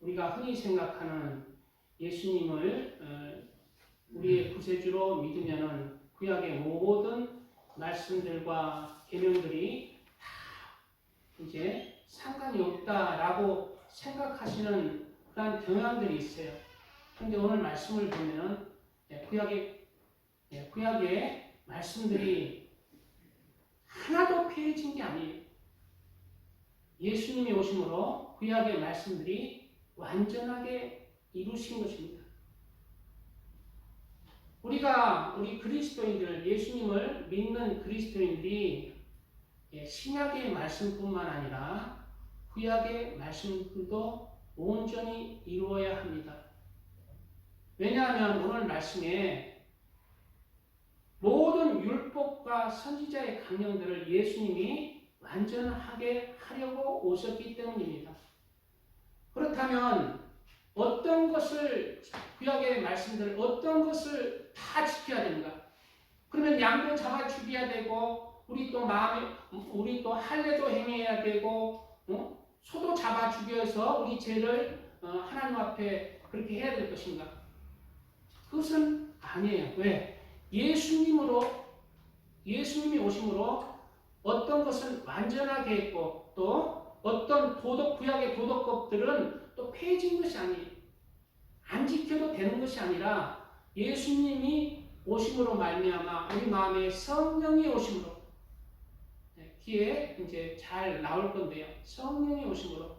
우리가 흔히 생각하는 예수님을 우리의 구세주로 믿으면은 구약의 모든 말씀들과 계명들이 다 이제 상관이 없다라고 생각하시는 그런 경향들이 있어요. 그런데 오늘 말씀을 보면은 구약의 말씀들이 하나도 폐해진 게 아니에요. 예수님이 오심으로 구약의 말씀들이 완전하게 이루신 것입니다. 우리 그리스도인들, 예수님을 믿는 그리스도인들이 신약의 말씀뿐만 아니라 구약의 말씀들도 온전히 이루어야 합니다. 왜냐하면 오늘 말씀에 모든 율법과 선지자의 강령들을 예수님이 완전하게 하려고 오셨기 때문입니다. 그렇다면 어떤 것을 구약의 말씀들 어떤 것을 다 지켜야 되는가? 그러면 양도 잡아 죽여야 되고 우리 또 할례도 행해야 되고 소도 잡아 죽여서 우리 죄를 하나님 앞에 그렇게 해야 될 것인가? 그것은 아니에요. 왜? 예수님이 오심으로 어떤 것은 완전하게 했고 또 어떤 구약의 도덕법들은 또 폐해진 것이 아니에요. 안 지켜도 되는 것이 아니라 예수님이 오심으로 말미암아 우리 마음에 성령이 오심으로 뒤에 이제 잘 나올 건데요. 성령이 오심으로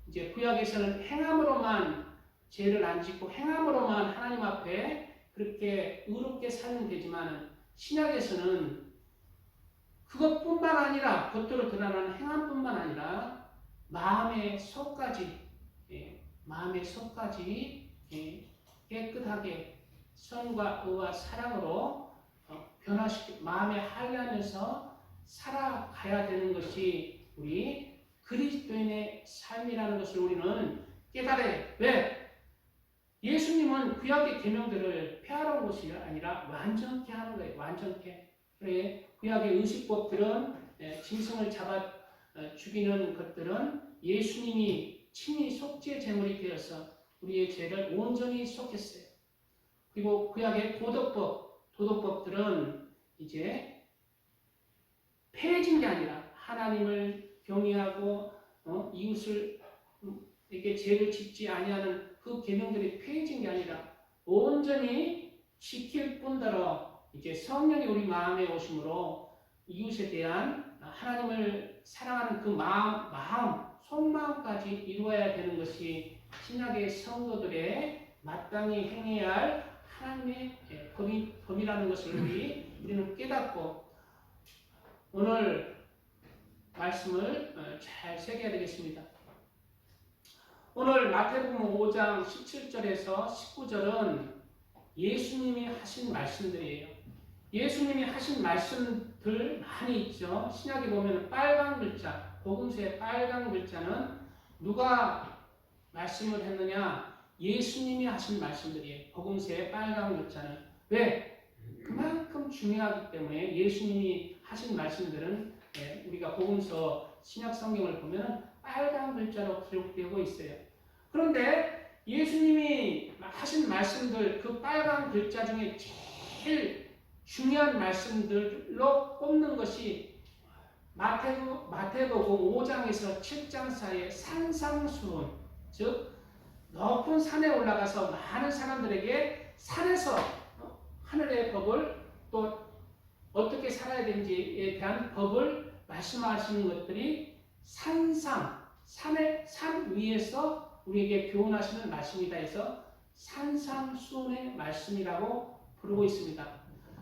이제 구약에서는 행함으로만 죄를 안 짓고 행함으로만 하나님 앞에 그렇게 의롭게 살면 되지만 신약에서는 그것뿐만 아니라 겉으로 드러나는 행함뿐만 아니라 마음의 속까지 깨끗하게 선과 의와 사랑으로 변화시키고 마음에 할례하면서 살아가야 되는 것이 우리 그리스도인의 삶이라는 것을 우리는 깨달아요. 왜? 예수님은 구약의 계명들을 폐하러 온 것이 아니라 완전케 하는 거예요. 완전케. 그래 구약의 의식법들은 짐승을 잡아 죽이는 것들은 예수님이 친히 속죄 제물이 되어서 우리의 죄를 온전히 속했어요. 그리고 구약의 도덕법들은 이제 폐해진 게 아니라 하나님을 경외하고 이웃을 이렇게 죄를 짓지 아니하는 그 계명들이 폐해진 게 아니라 온전히 지킬 뿐더러 이제 성령이 우리 마음에 오심으로 이웃에 대한 하나님을 사랑하는 그 마음, 속마음까지 이루어야 되는 것이 신약의 성도들의 마땅히 행해야 할 하나님의 법이라는 것을 우리는 깨닫고 오늘 말씀을 잘 새겨야 되겠습니다. 오늘 마태복음 5장 17절에서 19절은 예수님이 하신 말씀들이에요. 예수님이 하신 말씀들 많이 있죠. 신약에 보면 빨간 글자, 복음서의 빨간 글자는 누가 말씀을 했느냐? 예수님이 하신 말씀들이에요. 복음서의 빨간 글자는. 왜? 그만큼 중요하기 때문에 예수님이 하신 말씀들은 우리가 복음서 신약 성경을 보면 빨간 글자로 기록되고 있어요. 그런데 예수님이 하신 말씀들 그 빨간 글자 중에 제일 중요한 말씀들로 꼽는 것이 마태복음 5장에서 7장 사이의 산상수훈, 즉 높은 산에 올라가서 많은 사람들에게 산에서 하늘의 법을 또 어떻게 살아야 되는지에 대한 법을 말씀하시는 것들이 산 위에서 우리에게 교훈하시는 말씀이다 해서 산상수훈의 말씀이라고 부르고 있습니다.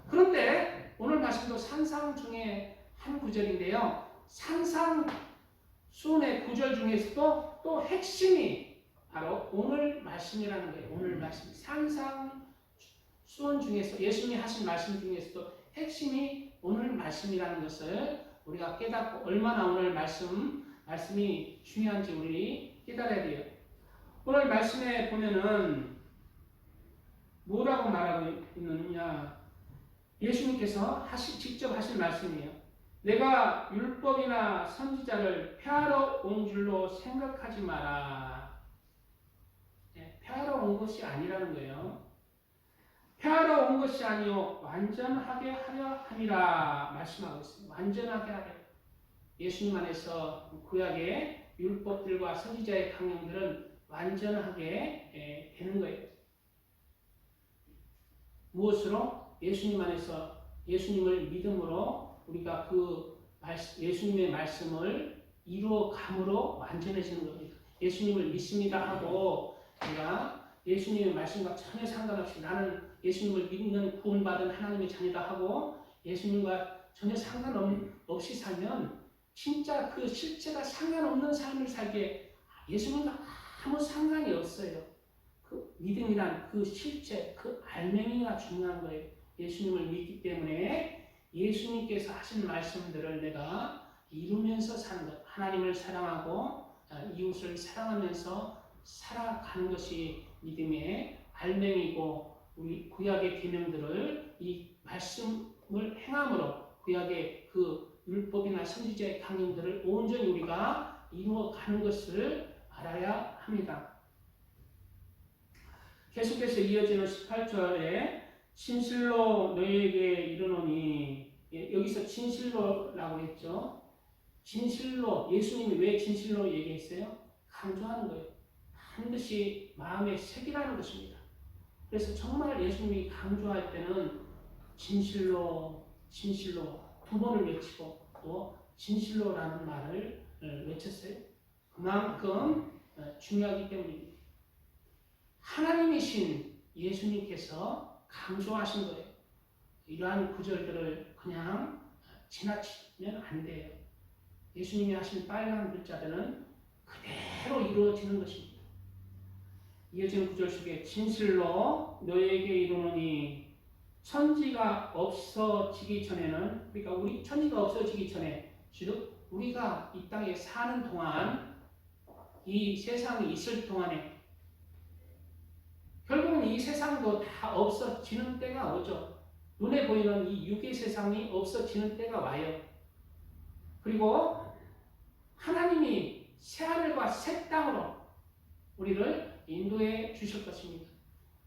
그런데 오늘 말씀도 산상 중에 한 구절인데요. 산상수훈의 구절 중에서도 또 핵심이 바로 오늘 말씀이라는 거예요. 오늘 말씀. 산상수훈 중에서 예수님이 하신 말씀 중에서도 핵심이 오늘 말씀이라는 것을 우리가 깨닫고 얼마나 오늘 말씀이 중요한지 우리 깨달아야 돼요. 오늘 말씀에 보면은 뭐라고 말하고 있느냐? 예수님께서 직접 하신 말씀이에요. 내가 율법이나 선지자를 폐하러 온 줄로 생각하지 마라. 온 것이 아니라는 거예요. 폐하러 온 것이 아니요 완전하게 하려 함이라 말씀하고 있습니다. 완전하게 하려. 예수님 안에서 구약의 율법들과 선지자의 강령들은 완전하게 되는 거예요. 무엇으로? 예수님 안에서 예수님을 믿음으로 우리가 그 예수님의 말씀을 이루어감으로 완전해지는 겁니다. 예수님을 믿습니다 하고 우리가 예수님의 말씀과 전혀 상관없이 나는 예수님을 믿는 구원받은 하나님의 자녀다 하고 예수님과 전혀 상관없이 살면 진짜 그 실체가 상관없는 삶을 살기에 예수님과 아무 상관이 없어요. 그 믿음이란 그 실체, 그 알맹이가 중요한 거예요. 예수님을 믿기 때문에 예수님께서 하신 말씀들을 내가 이루면서 사는 것, 하나님을 사랑하고 이웃을 사랑하면서 살아가는 것이 믿음의 알맹이고 우리 구약의 계명들을 이 말씀을 행함으로 구약의 그 율법이나 선지자의 강령들을 온전히 우리가 이루어가는 것을 알아야 합니다. 계속해서 이어지는 18절에 진실로 너희에게 이르노니 여기서 진실로라고 했죠. 진실로 예수님이 왜 진실로 얘기했어요? 강조하는 거예요. 반드시 마음에 새기라는 것입니다. 그래서 정말 예수님이 강조할 때는 진실로 진실로 두 번을 외치고 또 진실로라는 말을 외쳤어요. 그만큼 중요하기 때문입니다. 하나님이신 예수님께서 강조하신 거예요. 이러한 구절들을 그냥 지나치면 안 돼요. 예수님이 하신 빨간 글자들은 그대로 이루어지는 것입니다. 이어지는 구절 속에 진실로 너희에게 이르노니 천지가 없어지기 전에는 그러니까 우리 천지가 없어지기 전에 즉 우리가 이 땅에 사는 동안 이 세상이 있을 동안에 결국은 이 세상도 다 없어지는 때가 오죠. 눈에 보이는 이 육의 세상이 없어지는 때가 와요. 그리고 하나님이 새하늘과 새 땅으로 우리를 인도해 주실 것입니다.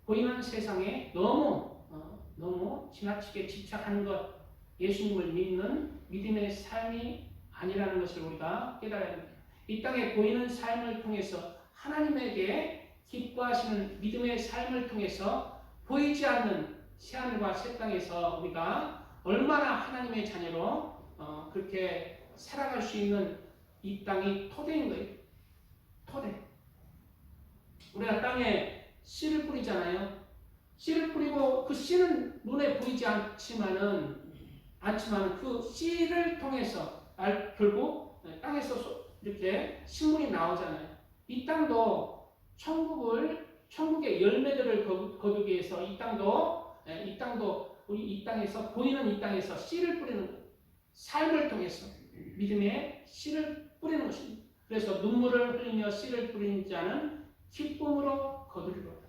보이는 세상에 너무 지나치게 집착하는 것, 예수님을 믿는 믿음의 삶이 아니라는 것을 우리가 깨달아야 합니다. 이 땅에 보이는 삶을 통해서 하나님에게 기뻐하시는 믿음의 삶을 통해서 보이지 않는 새하늘과 새 땅에서 우리가 얼마나 하나님의 자녀로 그렇게 살아갈 수 있는 이 땅이 토대인 거예요. 토대. 우리가 땅에 씨를 뿌리잖아요. 씨를 뿌리고 그 씨는 눈에 보이지 않지만 그 씨를 통해서 결국 땅에서 이렇게 식물이 나오잖아요. 이 땅도 천국의 열매들을 거두기 위해서 이 땅도 우리 이 땅에서 보이는 이 땅에서 씨를 뿌리는 거예요. 삶을 통해서 믿음의 씨를 뿌리는 것입니다. 그래서 눈물을 흘리며 씨를 뿌리는 자는 기쁨으로 거두리로다.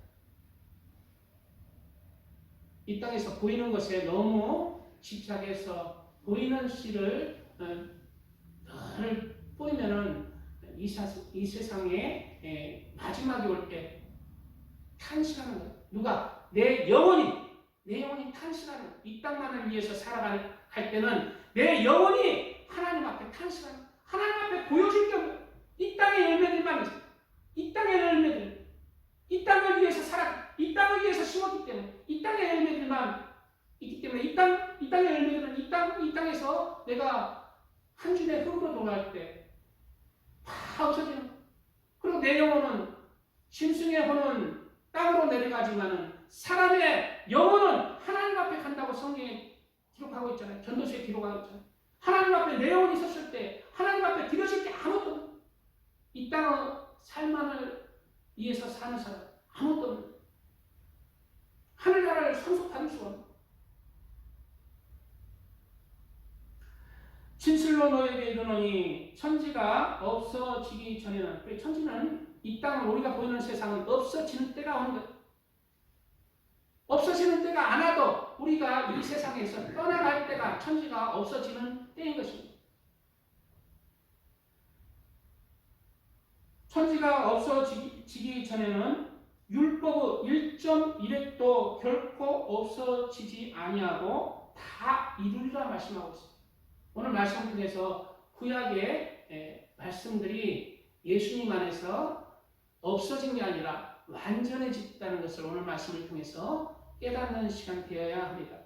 이 땅에서 보이는 것에 너무 집착해서 보이는 씨를 늘 뿌리면은 이 세상에 마지막이 올 때 탄식하는 거예요. 누가? 내 영혼이 탄식하는 거예요. 이 땅만을 위해서 살아갈 때는 내 영혼이 하나님 앞에 탄식하는 거예요. 하나님 앞에 보여줄 게 없어요. 이 땅의 열매들만 있어요. 이 땅의 열매들. 이 땅을 위해서 심었기 때문에 이 땅의 열매들만 있기 때문에 이 땅의 열매들은 이 땅에서 내가 한 주의 흙으로 돌아갈 때 다 없어지는 거예요. 그리고 내 영혼은 짐승의 혼은 땅으로 내려가지만은 사람의 영혼은 하나님 앞에 간다고 성경에 기록하고 있잖아요. 전도서에 기록하고 있잖아요. 하나님 앞에 내 영혼이 섰을 때 하나님 앞에 드려질 게 아무것도 없어요. 이 땅의 삶만을 위해서 사는 사람 아무것도 없어요. 하늘나라를 상속받을 수가 없어요. 진실로 너에게 이르노니 천지가 없어지기 전에는 천지는 이 땅을 우리가 보이는 세상은 없어지는 때가 오는 거예요. 없어지는 때가 안 와도 우리가 이 세상에서 떠나갈 때가 천지가 없어지는 때인 것입니다. 천지가 없어지기 전에는 율법의 1.1획도 결코 없어지지 아니하고 다 이루리라 말씀하고 있습니다. 오늘 말씀 통해서 구약의 말씀들이 예수님 안에서 없어진 게 아니라 완전해졌다는 것을 오늘 말씀을 통해서 깨닫는 시간 되어야 합니다.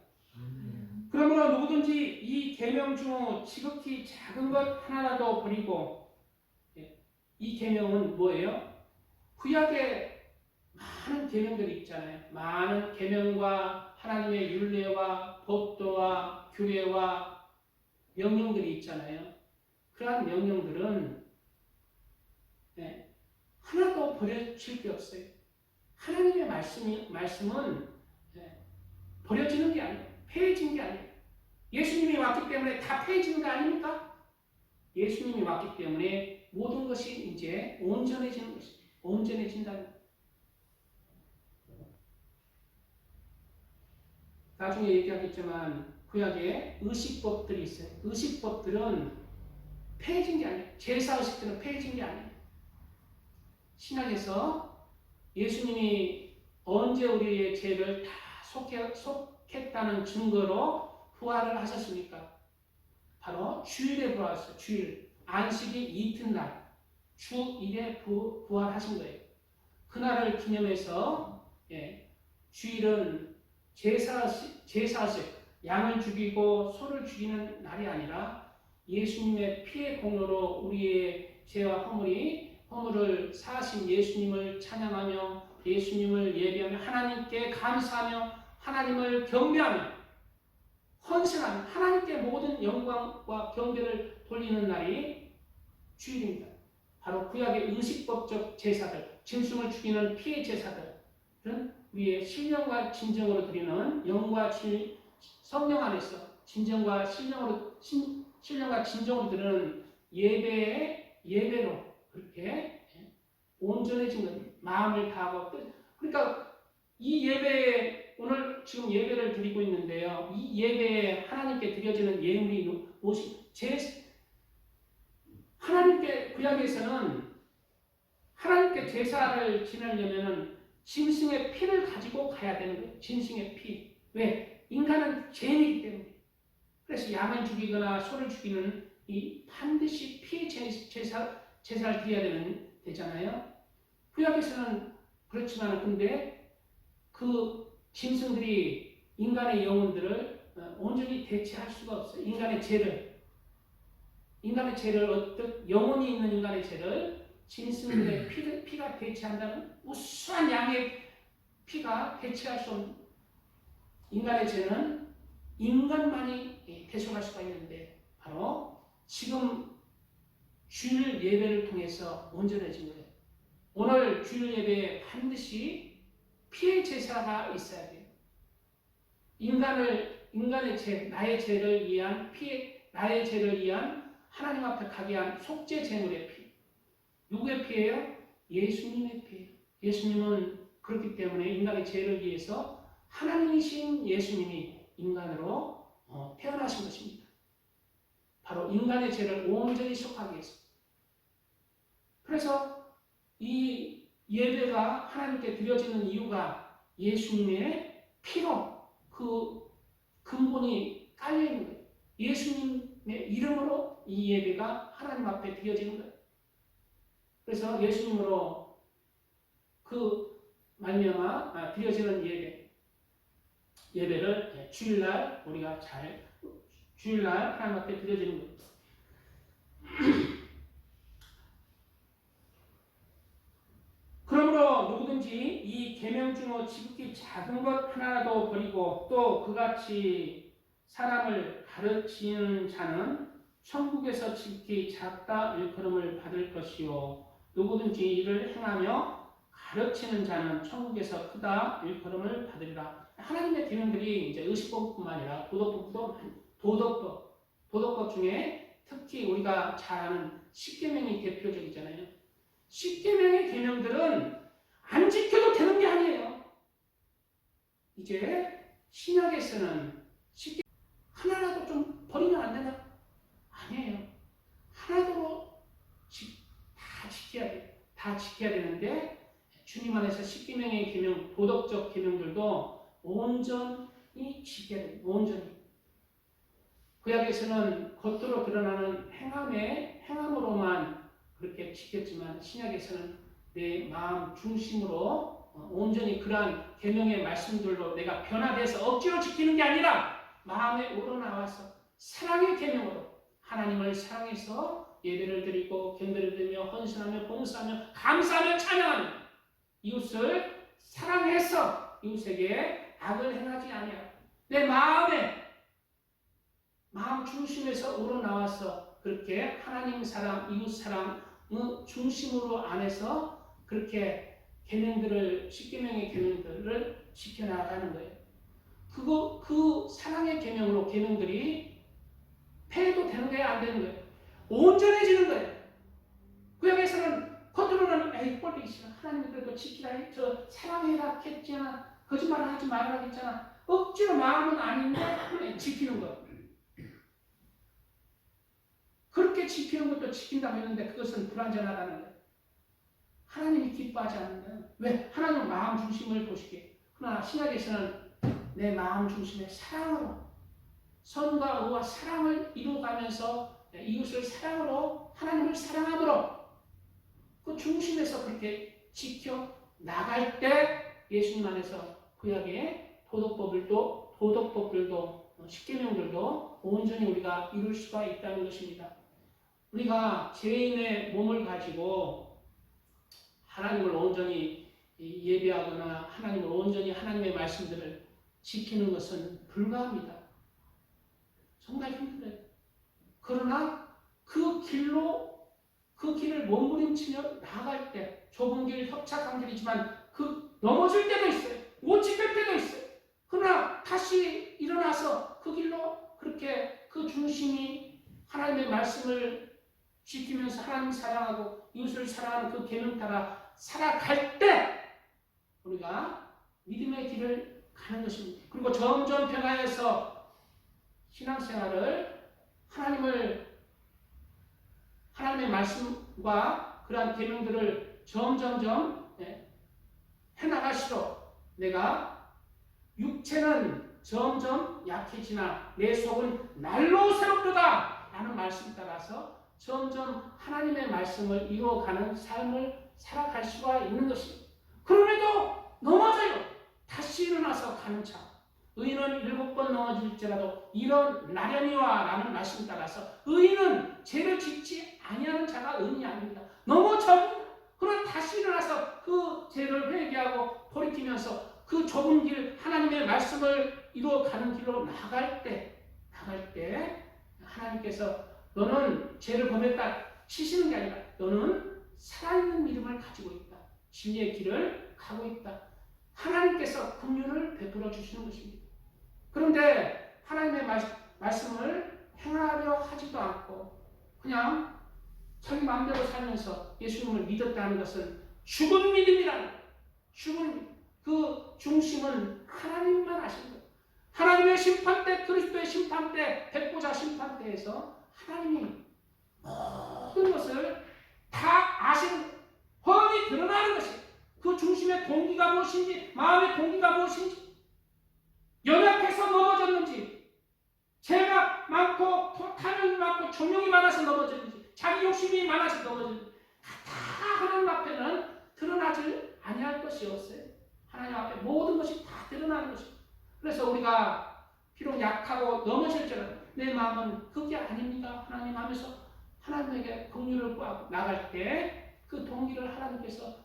그러므로 누구든지 이 계명 중 지극히 작은 것 하나라도 버리고, 이 계명은 뭐예요? 구약에 많은 계명들이 있잖아요. 많은 계명과 하나님의 율례와 법도와 규례와 명령들이 있잖아요. 그러한 명령들은 하나도 버려질 게 없어요. 하나님의 말씀은 버려지는 게 아니에요. 폐해진 게 아니에요. 예수님이 왔기 때문에 다 폐해지는 거 아닙니까? 예수님이 왔기 때문에 모든 것이 이제 온전해지는 것입니다. 온전해진다는 거예요. 나중에 얘기하겠지만 구약에 의식법들이 있어요. 의식법들은 폐해진 게 아니에요. 제사의식들은 폐해진 게 아니에요. 신약에서 예수님이 언제 우리의 죄를 다 속했다는 증거로 부활을 하셨습니까? 바로 주일에 부활하셨어요. 주일. 안식이 이튿날. 주 1에 부활하신 거예요. 그날을 기념해서 주일은 제사식, 양을 죽이고 소를 죽이는 날이 아니라 예수님의 피의 공로로 우리의 죄와 허물을 사하신 예수님을 찬양하며 예수님을 예배하며 하나님께 감사하며 하나님을 경배하며 헌신하며 하나님께 모든 영광과 경배를 돌리는 날이 주일입니다. 바로 구약의 의식법적 제사들, 짐승을 죽이는 피의 제사들은 우리의 신령과 진정으로 드리는 영과 성령 안에서 진정과 신령과 진정으로 드리는 예배로 그렇게 온전해진 겁니다. 마음을 다하고 그러니까 이 예배에 오늘 지금 예배를 드리고 있는데요. 이 예배에 하나님께 드려지는 예물이 무엇이? 하나님께 구약에서는 하나님께 제사를 지내려면은 짐승의 피를 가지고 가야 되는 거예요. 짐승의 피. 왜? 인간은 죄인이기 때문에. 그래서 양을 죽이거나 소를 죽이는 이 반드시 피의 제사를 드려야 되잖아요. 구약에서는 그렇지만 근데 그 짐승들이 인간의 영혼들을 온전히 대체할 수가 없어요. 인간의 죄를 영혼이 있는 인간의 죄를 짐승들의 피가 대체한다는 우수한 양의 피가 대체할 수 없는 인간의 죄는 인간만이 대속할 수가 있는데 바로 지금 주일 예배를 통해서 온전해진 거예요. 오늘 주일 예배에 반드시 피의 제사가 있어야 돼요. 인간의 죄, 나의 죄를 위한 나의 죄를 위한 하나님 앞에 가게 한 속죄 제물의 피. 누구의 피예요? 예수님의 피예요. 예수님은 그렇기 때문에 인간의 죄를 위해서 하나님이신 예수님이 인간으로 태어나신 것입니다. 바로 인간의 죄를 온전히 속하기 위해서. 그래서 이 예배가 하나님께 드려지는 이유가 예수님의 피로 그 근본이 깔려있는 거예요. 예수님의 이름으로 이 예배가 하나님 앞에 드려지는 거예요. 그래서 예수님으로 그 말미암아 드려지는 예배를 주일날 우리가 주일날 하나님 앞에 드려지는 거예요. 그러므로 누구든지 이 계명 중 지극히 작은 것 하나라도 버리고 또 그같이 사람을 가르치는 자는 천국에서 지극히 작다 일컬음을 받을 것이요 누구든지 이를 행하며 가르치는 자는 천국에서 크다 일컬음을 받으리라. 하나님의 계명들이 이제 의식법뿐만 아니라 도덕법 중에 특히 우리가 잘 아는 십계명이 대표적이잖아요. 십계명의 계명들은 안 지켜도 되는 게 아니에요. 이제 신약에서는 하나라도 좀 버리면 안 되나? 아니에요. 하나도 다 지켜야 돼요. 다 지켜야 되는데 주님 안에서 십계명의 계명, 도덕적 계명들도 온전히 지켜야 돼요. 온전히. 구약에서는 겉으로 드러나는 행함으로만 그렇게 지켰지만 신약에서는 내 마음 중심으로 온전히 그러한 계명의 말씀들로 내가 변화돼서 억지로 지키는 게 아니라 마음에 우러나와서 사랑의 계명으로 하나님을 사랑해서 예배를 드리고 경배를 드리며 헌신하며 봉사하며 감사하며 찬양하며 이웃을 사랑해서 이웃에게 악을 행하지 아니하고 내 마음 중심에서 우러나와서 그렇게 하나님 사랑, 이웃 사랑 중심으로 안에서 그렇게 계명들을 십계명의 계명들을 지켜나가는 거예요. 그 사랑의 계명으로 계명들이 폐해도 되는 거예요, 안 되는 거예요? 온전해지는 거예요. 구약에서는 겉으로는 에이 꼴보기 싫어. 하나님 그래도 지키라. 저 사랑해라 했잖아. 거짓말을 하지 말라 했잖아. 억지로 마음은 아닌데 지키는 거. 그렇게 지키는 것도 지킨다고 했는데 그것은 불완전하다는 거예요. 하나님이 기뻐하지 않는 거예요. 왜? 하나님은 마음 중심을 보시기에. 그러나 신약에서는 내 마음 중심의 사랑으로 선과 의와 사랑을 이루어가면서 이웃을 사랑으로 하나님을 사랑함으로 그 중심에서 그렇게 지켜 나갈 때 예수님 안에서 구약의 도덕법들도 십계명들도 온전히 우리가 이룰 수가 있다는 것입니다. 우리가 죄인의 몸을 가지고 하나님을 온전히 예배하거나 하나님을 온전히 하나님의 말씀들을 지키는 것은 불가합니다. 정말 힘들어요. 그러나 그 길을 몸부림치며 나아갈 때 좁은 길, 협착한 길이지만 넘어질 때도 있어요. 못 지킬 때도 있어요. 그러나 다시 일어나서 그 길로 그렇게 그 중심이 하나님의 말씀을 지키면서 하나님 사랑하고 이웃을 사랑하는 그 계명 따라 살아갈 때 우리가 믿음의 길을 가는 것입니다. 그리고 점점 변화해서 신앙생활을 하나님의 말씀과 그러한 계명들을 점점점 해나갈수록 내가 육체는 점점 약해지나 내 속은 날로 새롭도다 라는 말씀 따라서 점점 하나님의 말씀을 이루어가는 삶을 살아갈 수가 있는 것입니다. 그럼에도 넘어져요. 다시 일어나서 가는 차. 의인은 7번 넘어질지라도 일어나려니와 라는 말씀 따라서 의인은 죄를 짓지 아니하는 자가 의인이 아닙니다. 넘어져 그러나 다시 일어나서 그 죄를 회개하고 돌이키면서 그 좁은 길 하나님의 말씀을 이루어가는 길로 나갈 때 하나님께서 너는 죄를 범했다 치시는 게 아니라 너는 살아있는 믿음을 가지고 있다. 진리의 길을 가고 있다. 하나님께서 긍휼을 베풀어 주시는 것입니다. 그런데 하나님의 말씀을 행하려 하지도 않고 그냥 자기 마음대로 살면서 예수님을 믿었다는 것은 죽은 믿음이라는 거예요. 그 중심은 하나님만 아신 거예요. 하나님의 심판대, 그리스도의 심판대, 백보자 심판대에서 하나님이 모든 것을 다 아시는 거예요. 훤히 드러나는 것이에요. 그 중심의 동기가 무엇인지, 마음의 동기가 무엇인지, 연약해서 넘어졌는지, 죄가 많고 탐욕이 많고 종용이 많아서 넘어졌는지, 자기 욕심이 많아서 넘어졌는지 다 하나님 앞에는 드러나지 아니할 것이 없어요. 하나님 앞에 모든 것이 다 드러나는 것입니다. 그래서 우리가 비록 약하고 넘어질지라도 내 마음은 그게 아닙니다. 하나님 하면서 하나님에게 긍휼을 구하고 나갈 때 그 동기를 하나님께서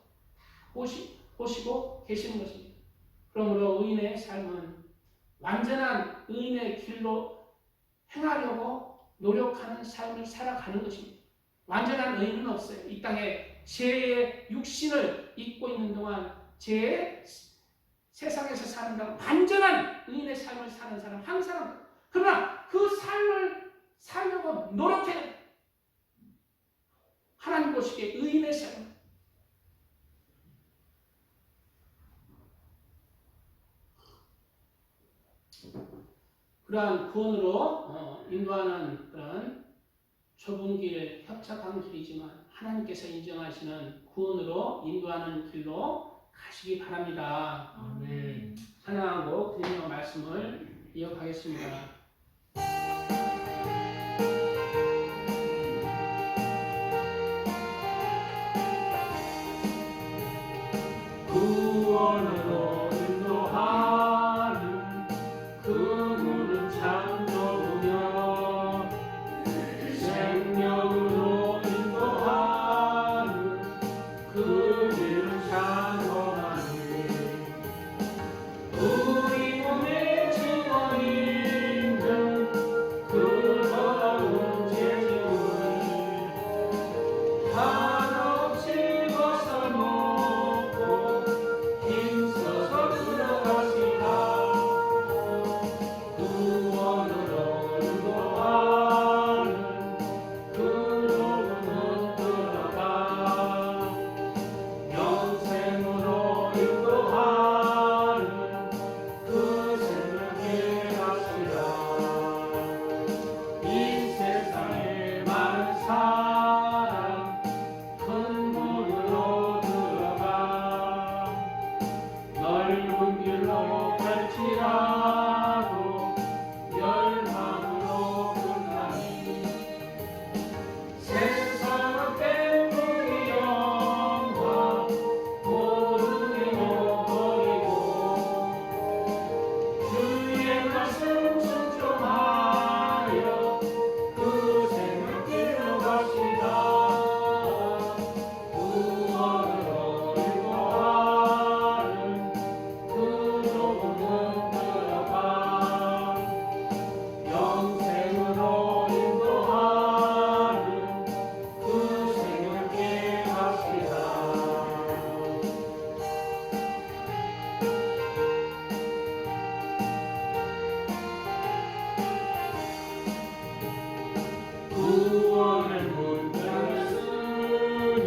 보시고 계시는 것입니다. 그러므로 의인의 삶은 완전한 의인의 길로 행하려고 노력하는 삶을 살아가는 것입니다. 완전한 의인은 없어요. 이 땅에 죄의 육신을 입고 있는 동안 세상에서 사는 동안 완전한 의인의 삶을 사는 사람 항상 그러나 그 삶을 살려고 노력해요. 하나님 보시기에 의인의 삶. 그러한 구원으로 인도하는 그런 좁은 길, 협착한 길이지만 하나님께서 인정하시는 구원으로 인도하는 길로 가시기 바랍니다. 아멘. 찬양하고 드리며 말씀을 이어가겠습니다. 구원으로 인도하는 그 문은 참 좁으며 생명으로 인도하는 그 길은 참 험하니 우리 몸에 지워있는 그 더러운 죄짐을 한없이 벗어놓고 힘써서 들어가시라. 구원으로 인도하는 그 좁은 문 들어가 영생으로 인도하는 그 생명의 가시라. 이 세상에 많은 사람 큰 문으로 들어가 넓은 길로 갈지라도 열망으로 끝나니 세상은 뺑뺑이 영화 모르게 버리고 주의 말씀 순종하여 그 생명길로 가시다. 구원으로 인도하는 그 좁은 문 들어가 영생으로 인도하는 그 생명길 가시다. 구원의 문 열었으니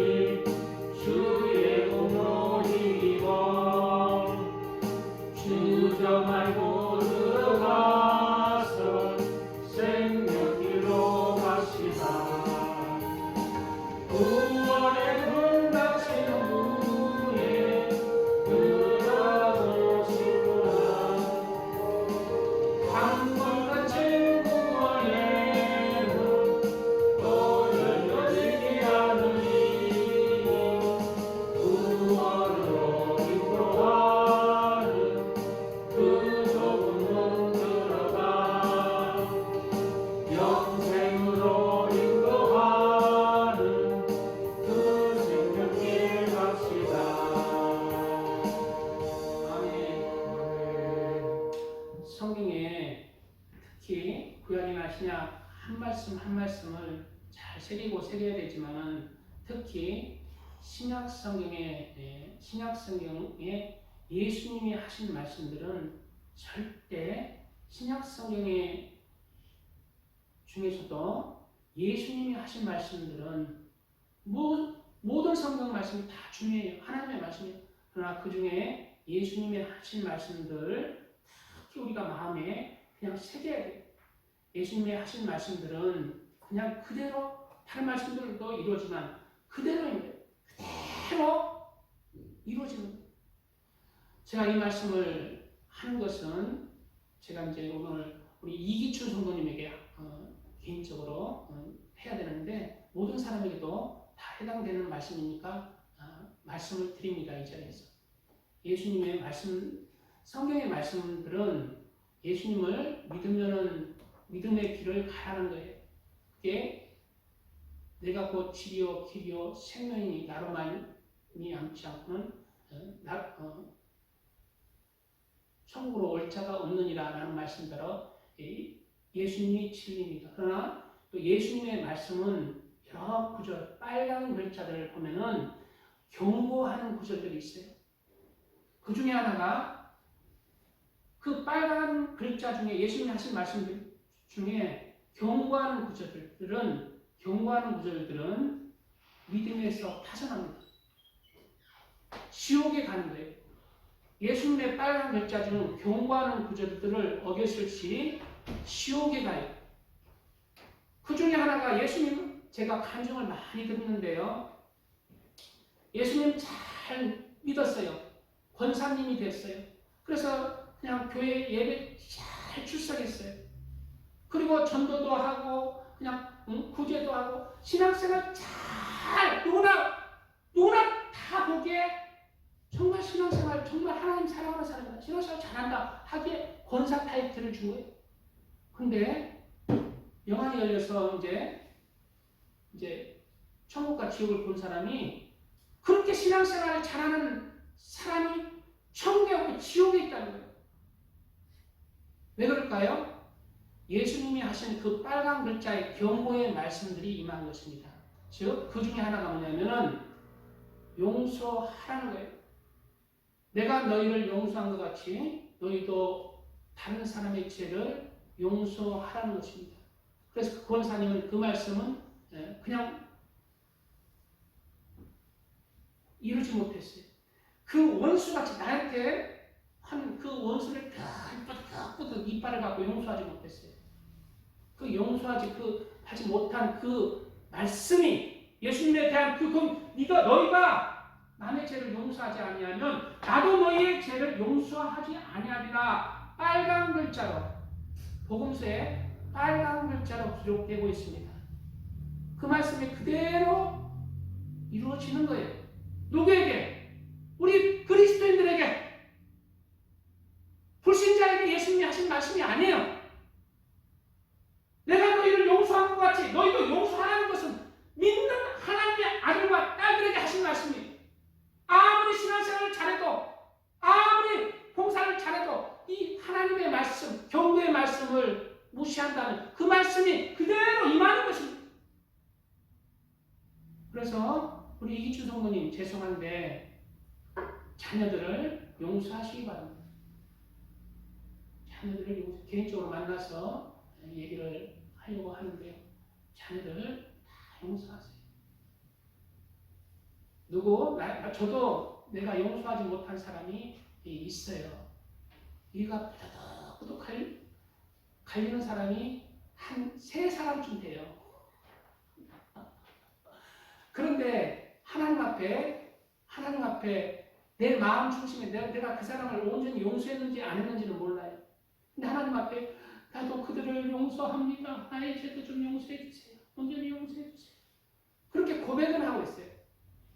주의 공로 힘입어 주저 말고 들어가서 생명길로 가시다. 구원의 문 닫힌 후에 들어오시구나. 한 번 닫힌 구원의 문 또 열려지지 않으니 구원으로 인도하는 그 좁은 문 들어가 영생으로 인도하는 그 생명길 갑시다. 아멘. 성경에 특히 구약이나 신약 한 말씀 한 말씀을 잘 새겨야 되지만은 특히 신약 성경에 예수님이 하신 말씀들은 절대 신약 성경에 중에서도 예수님이 하신 말씀들은 모든 성경 말씀이 다 중요해요. 하나님의 말씀이에요. 그러나 그 중에 예수님이 하신 말씀들 특히 우리가 마음에 그냥 새겨야 돼요. 예수님이 하신 말씀들은 그냥 그대로 다른 말씀들도 이루어지만 그대로입니다. 그대로 이루어지는 거예요. 제가 이 말씀을 하는 것은 제가 이제 오늘 우리 이기춘 성도님에게 개인적으로 해야 되는데 모든 사람에게도 다 해당되는 말씀이니까 말씀을 드립니다. 이 자리에서 예수님의 말씀, 성경의 말씀들은 예수님을 믿으면은 믿음의 길을 가라는 거예요. 그게 내가 곧 길이요 길이요 생명이니 나로 말미암지 않고는 천국으로 올 자가 없느니라 라는 말씀대로 예수님이 진리입니다. 그러나 또 예수님의 말씀은 여러 구절, 빨간 글자들을 보면은 경고하는 구절들이 있어요. 그 중에 하나가 그 빨간 글자 중에 예수님이 하신 말씀들 중에 경고하는 구절들은 믿음에서 파산합니다. 지옥에 가는 거예요. 예수님의 빨간 글자 중 경고하는 구절들을 어겼을 시 지옥에 가요. 그 중에 하나가 예수님, 제가 간증을 많이 듣는데요. 예수님 잘 믿었어요. 권사님이 됐어요. 그래서 그냥 교회 예배 잘 출석했어요. 그리고 전도도 하고 그냥 구제도 하고 신앙생활 잘 누구나 다 보기에 정말 신앙생활 정말 하나님 사랑하는 사람이다. 신앙생활 잘한다 하기에 권사 타이틀을 준 거예요. 근데 영안이 열려서 이제 천국과 지옥을 본 사람이 그렇게 신앙생활을 잘하는 사람이 천국에 없고 지옥에 있다는 거예요. 왜 그럴까요? 예수님이 하신 그 빨간 글자의 경고의 말씀들이 임한 것입니다. 즉, 그 중에 하나가 뭐냐면은 용서하라는 거예요. 내가 너희를 용서한 것 같이 너희도 다른 사람의 죄를 용서하라는 것입니다. 그래서 그 권사님은 그 말씀은 그냥 이루지 못했어요. 그 원수같이 나한테 한 그 원수를 끄덕끄덕 이빨을 갖고 용서하지 못했어요. 그 용서하지 하지 못한 그 말씀이 예수님에 대한 너희가 남의 죄를 용서하지 아니하면 나도 너희의 죄를 용서하지 아니하리라. 빨간 글자로 복음서에 빨간 글자로 기록되고 있습니다. 그 말씀이 그대로 이루어지는 거예요. 누구에게? 우리 그리스도인들에게. 불신자에게 예수님이 하신 말씀이 아니에요. 내가 너희를 용서한 것 같이 너희도 용서하라는 것은 믿는 하나님의 아들과 딸들에게 하신 말씀이에요. 아무리 신앙생활을 잘해도 아무리 봉사를 잘해도 이 하나님의 말씀, 경고의 말씀을 무시한다면 그 말씀이 그대로 임하는 것입니다. 그래서 우리 이기춘 성도님 죄송한데 자녀들을 용서하시기 바랍니다. 자녀들을 개인적으로 만나서 얘기를 하려고 하는데요. 자녀들 다 용서하세요. 저도 내가 용서하지 못한 사람이 있어요. 이가 뿌덕뿌덕 갈리는 사람이 한 3사람쯤 돼요. 그런데 하나님 앞에 내 마음 중심에 내가 그 사람을 온전히 용서했는지 안 했는지는 몰라요. 근데 하나님 앞에 나도 그들을 용서합니다. 나의 죄도 좀 용서해 주세요. 온전히 용서해 주세요. 그렇게 고백은 하고 있어요.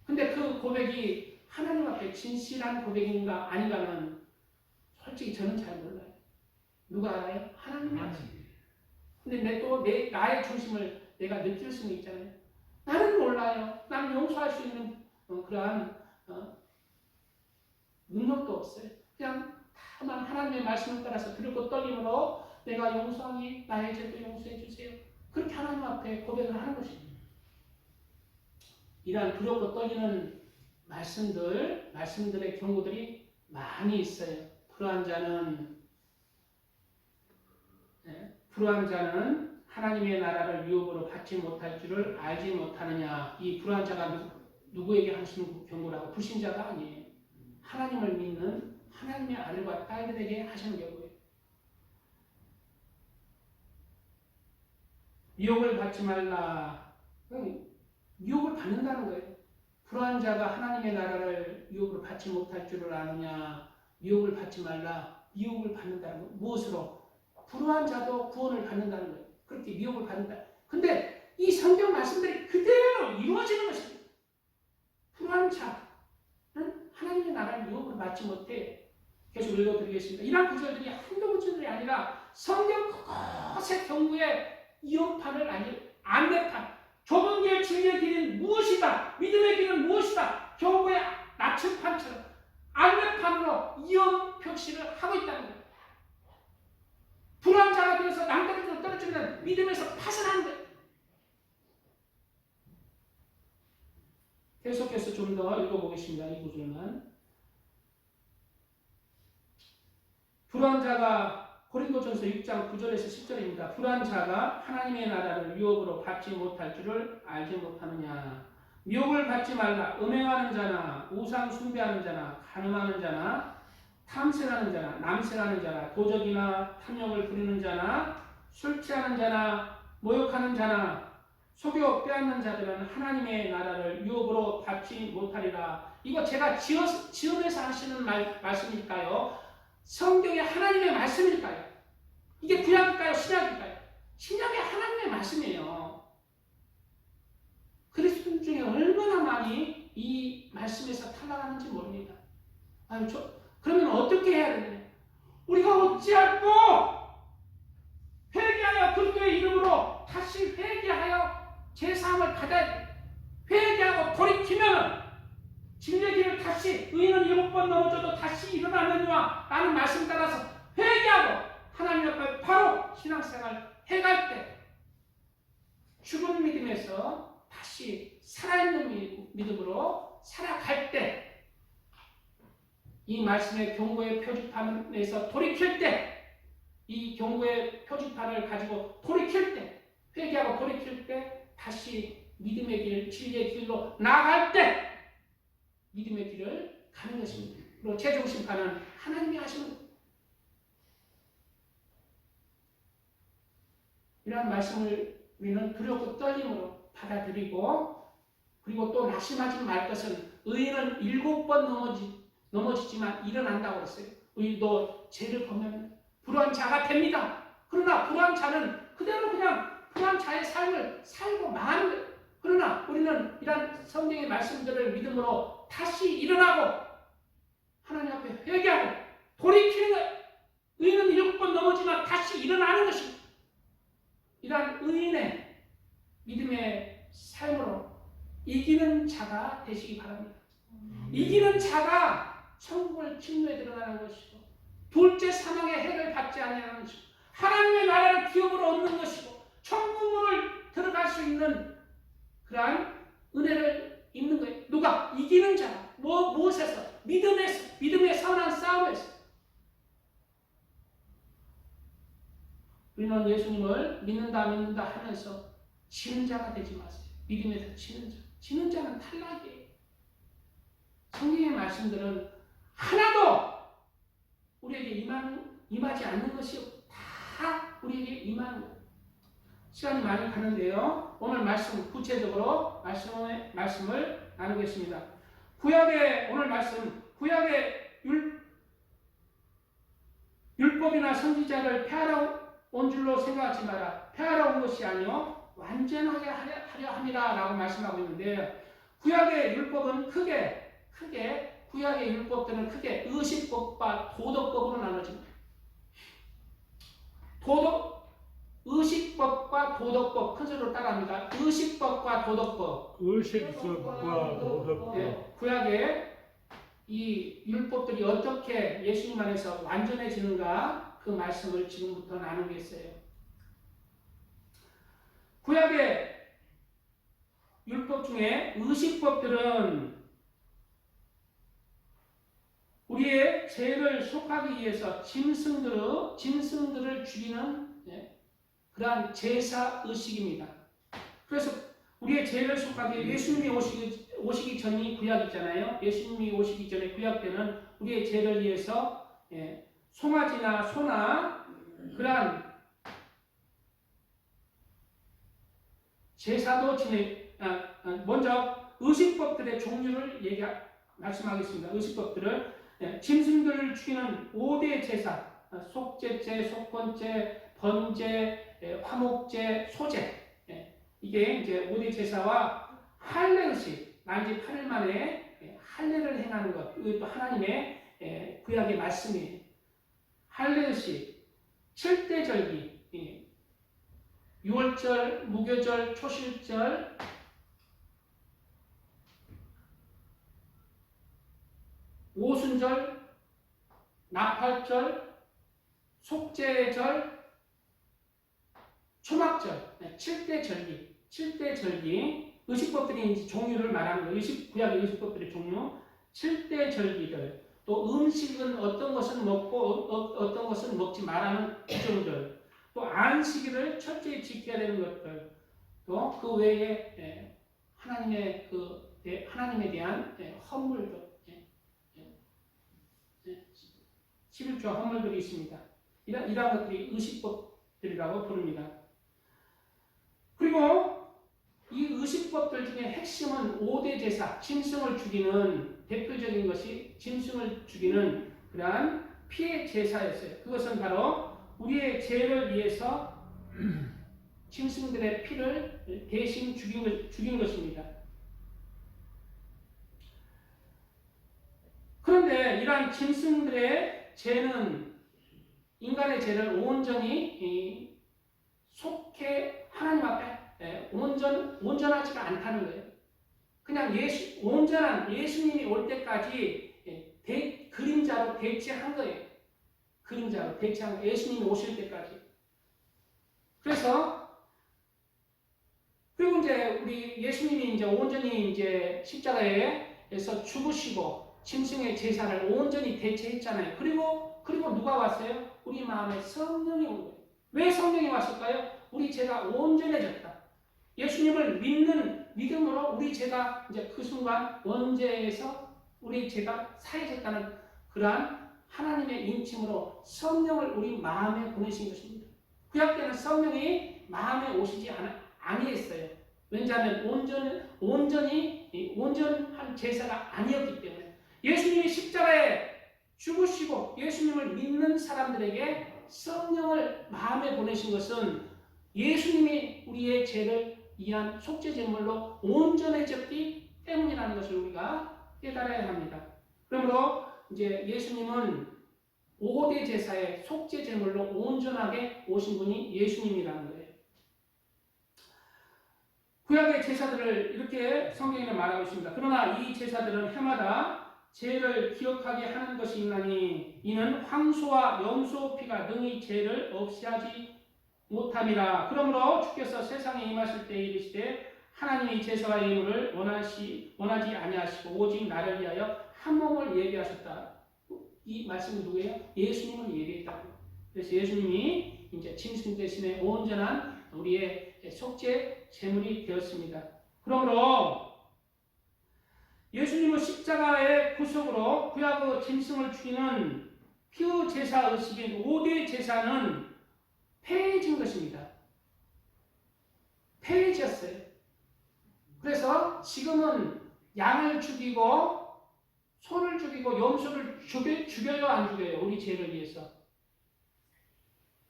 근데 그 고백이 하나님 앞에 진실한 고백인가 아닌가는 솔직히 저는 잘 몰라요. 누가 알아요? 하나님이 아세요. 근데 나의 중심을 내가 느낄 수는 있잖아요. 나는 몰라요. 나는 용서할 수 있는 그러한 능력도 없어요. 그냥 다만 하나님의 말씀을 따라서 두렵고 떨림으로 내가 용서하니 나의 죄도 용서해 주세요. 그렇게 하나님 앞에 고백을 하는 것입니다. 이러한 두렵고 떨리는 말씀들의 경우들이 많이 있어요. 불안한 자는 하나님의 나라를 유업으로 받지 못할 줄을 알지 못하느냐. 이 불안한 자가 누구에게 하시는 경고라고? 불신자가 아니에요. 하나님을 믿는 하나님의 아들과 딸들에게 하시는 경우예요. 유혹을 받지 말라. 유혹을 받는다는 거예요. 불안한 자가 하나님의 나라를 유혹을 받지 못할 줄을 아느냐. 유혹을 받지 말라. 유혹을 받는다는 거예요. 무엇으로? 불안한 자도 구원을 받는다는 거예요. 그렇게 유혹을 받는다. 근데 이 성경 말씀들이 그대로 이루어지는 것입니다. 불안한 자는 하나님의 나라를 유혹을 받지 못해. 계속 읽어드리겠습니다. 이러한 구절들이 한두 구절이 아니라 성경 곳곳의 경고의 이어판을 안내판, 좁은 길 진리의 길은 무엇이다, 믿음의 길은 무엇이다, 경고의 나침판처럼 안내판으로 이어 표시를 하고 있다는 거예요. 불안한 자가 되어서 낭떠러지로 떨어지면 믿음에서 파산하는 거예요. 계속해서 좀 더 읽어보겠습니다. 이 구절만. 불안한 자가 고린도전서 6장 9절에서 10절입니다. 불안한 자가 하나님의 나라를 유업으로 받지 못할 줄을 알지 못하느냐. 유업을 받지 말라. 음행하는 자나 우상 숭배하는 자나 간음하는 자나 탐색하는 자나 남색하는 자나 도적이나 탐욕을 부리는 자나 술 취하는 자나 모욕하는 자나 속여 빼앗는 자들은 하나님의 나라를 유업으로 받지 못하리라. 이거 제가 지어내서 하시는 말씀일까요? 성경의 하나님의 말씀일까요? 이게 구약일까요? 신약일까요? 신약의 하나님의 말씀이에요. 그리스도 중에 얼마나 많이 이 말씀에서 탈락하는지 모릅니다. 그러면 어떻게 해야 되느냐? 우리가 어찌할꼬 회개하여 그리스도의 이름으로 다시 회개하여 제사함을 받아야 돼. 회개하고 돌이키면 진리의 길을 다시 의인은 7번 넘어져도 다시 일어나느니와 라는 말씀 따라서 회개하고 하나님 앞에 바로 신앙생활 해갈 때 죽은 믿음에서 다시 살아있는 믿음으로 살아갈 때 이 말씀의 경고의 표지판에서 돌이킬 때 이 경고의 표지판을 가지고 돌이킬 때 회개하고 돌이킬 때 다시 믿음의 길, 진리의 길로 나아갈 때 믿음의 길을 가는 것입니다. 그리고 최종 심판은 하나님이 하시는 겁니다. 이러한 말씀을 우리는 두렵고 떨림으로 받아들이고 그리고 또 낙심하지 말 것은 의인은 7번 넘어지지만 일어난다고 했어요. 우리도 죄를 범하면 불의한 자가 됩니다. 그러나 불의한 자는 그대로 그냥 불의한 자의 삶을 살고 마는 거예요. 그러나 우리는 이런 성경의 말씀들을 믿음으로 다시 일어나고 하나님 앞에 회개하고 돌이키는 거예요. 의인은 7번 넘어지만 다시 일어나는 것입니다. 이러한 의인의 믿음의 삶으로 이기는 자가 되시기 바랍니다. 이기는 자가 천국을 침노에 들어가는 것이고 둘째 사망의 해를 받지 아니하는 것이고 하나님의 나라를 기업으로 얻는 것이고 천국을 들어갈 수 있는 그러한 은혜를 입는 거예요. 누가? 이기는 자. 무엇에서? 믿음에서. 믿음의 선한 싸움에서. 우리는 예수님을 믿는다 하면서 지는 자가 되지 마세요. 믿음에서 지는 자. 지는 자는 탈락이에요. 성경의 말씀들은 하나도 우리에게 임하지 않는 것이 다 우리에게 임하는 거예요. 시간이 많이 가는데요. 오늘 말씀 구체적으로 말씀을 나누겠습니다. 오늘 말씀 구약의 율법이나 선지자를 폐하러 온 줄로 생각하지 마라. 폐하러 온 것이 아니요 완전하게 하려 함이라 라고 말씀하고 있는데 구약의 율법은 크게 구약의 율법들은 크게 의식법과 도덕법으로 나눠집니다. 의식법과 도덕법 큰 소리로 따라합니다. 의식법과 도덕법. 의식법과 도덕법. 네, 구약의 이 율법들이 어떻게 예수님 안에서 완전해지는가 그 말씀을 지금부터 나누겠어요. 구약의 율법 중에 의식법들은 우리의 죄를 속하기 위해서 짐승들을 죽이는 그러한 제사 의식입니다. 그래서 우리의 죄를 속하기 위해 예수님이 오시기 전이 구약이잖아요. 예수님이 오시기 전에 구약 때는 우리의 죄를 위해서 송아지나 소나 그러한 제사도 먼저 의식법들의 종류를 말씀하겠습니다. 의식법들을 짐승들을 죽이는 5대 제사, 속죄제, 속건제, 번제, 화목제, 소제 이게 이제 5대 제사와 할례의식 만지 8일 만에 할례를 행하는 것 이것도 하나님의 구약의 말씀이에요. 할례의식, 7대 절기, 유월절, 무교절, 초실절 오순절, 나팔절, 속죄절, 초막절, 7대 절기, 의식법들이 이제 종류를 말하는 거예요. 구약의 의식법들의 종류, 7대 절기들, 또 음식은 어떤 것은 먹고 어떤 것은 먹지 말라는 규정들, 또 안식일을 철저히 지켜야 되는 것들, 또 그 외에 하나님에 대한 헌물들, 11조 헌물들이 있습니다. 이런 것들이 의식법들이라고 부릅니다. 그리고 이 의식법들 중에 핵심은 5대 제사, 짐승을 죽이는 대표적인 것이 짐승을 죽이는 그러한 피해 제사였어요. 그것은 바로 우리의 죄를 위해서 짐승들의 피를 대신 죽인 것입니다. 그런데 이러한 짐승들의 죄는 인간의 죄를 온전히 속해 하나님 앞에 온전하지가 않다는 거예요. 그냥 온전한 예수님이 올 때까지 그림자로 대체한 거예요. 그림자로 대체한 거예요. 예수님이 오실 때까지. 그리고 이제 우리 예수님이 이제 온전히 이제 십자가에서 죽으시고 짐승의 제사를 온전히 대체했잖아요. 그리고 누가 왔어요? 우리 마음에 성령이 온 거예요. 왜 성령이 왔을까요? 우리 죄가 온전해졌다. 예수님을 믿는 믿음으로 우리 죄가 이제 그 순간 원죄에서 우리 죄가 사해졌다는 그러한 하나님의 인침으로 성령을 우리 마음에 보내신 것입니다. 구약 때는 성령이 마음에 오시지 아니했어요. 왜냐하면 온전한 제사가 아니었기 때문에. 예수님이 십자가에 죽으시고 예수님을 믿는 사람들에게 성령을 마음에 보내신 것은 예수님이 우리의 죄를 위한 속죄 제물로 온전해졌기 때문이라는 것을 우리가 깨달아야 합니다. 그러므로 이제 예수님은 5대 제사의 속죄 제물로 온전하게 오신 분이 예수님이라는 거예요. 구약의 제사들을 이렇게 성경에는 말하고 있습니다. 그러나 이 제사들은 해마다 죄를 기억하게 하는 것이 있나니 이는 황소와 염소 피가 능히 죄를 없이하지 못함이라. 그러므로 주께서 세상에 임하실 때 이르시되 하나님의 제사와 예물을 원하지 아니하시고 오직 나를 위하여 한 몸을 예비하셨다. 이 말씀은 누구예요? 예수님을 예비했다고. 그래서 예수님이 이제 짐승 대신에 온전한 우리의 속죄 제물이 되었습니다. 그러므로 예수님은 십자가의 구속으로 구약의 짐승을 죽이는 피의 제사 의식인 5대 제사는 폐해진 것입니다. 폐해졌어요. 그래서 지금은 양을 죽이고 소를 죽이고 염소를 죽여요, 안 죽여요? 우리 죄를 위해서.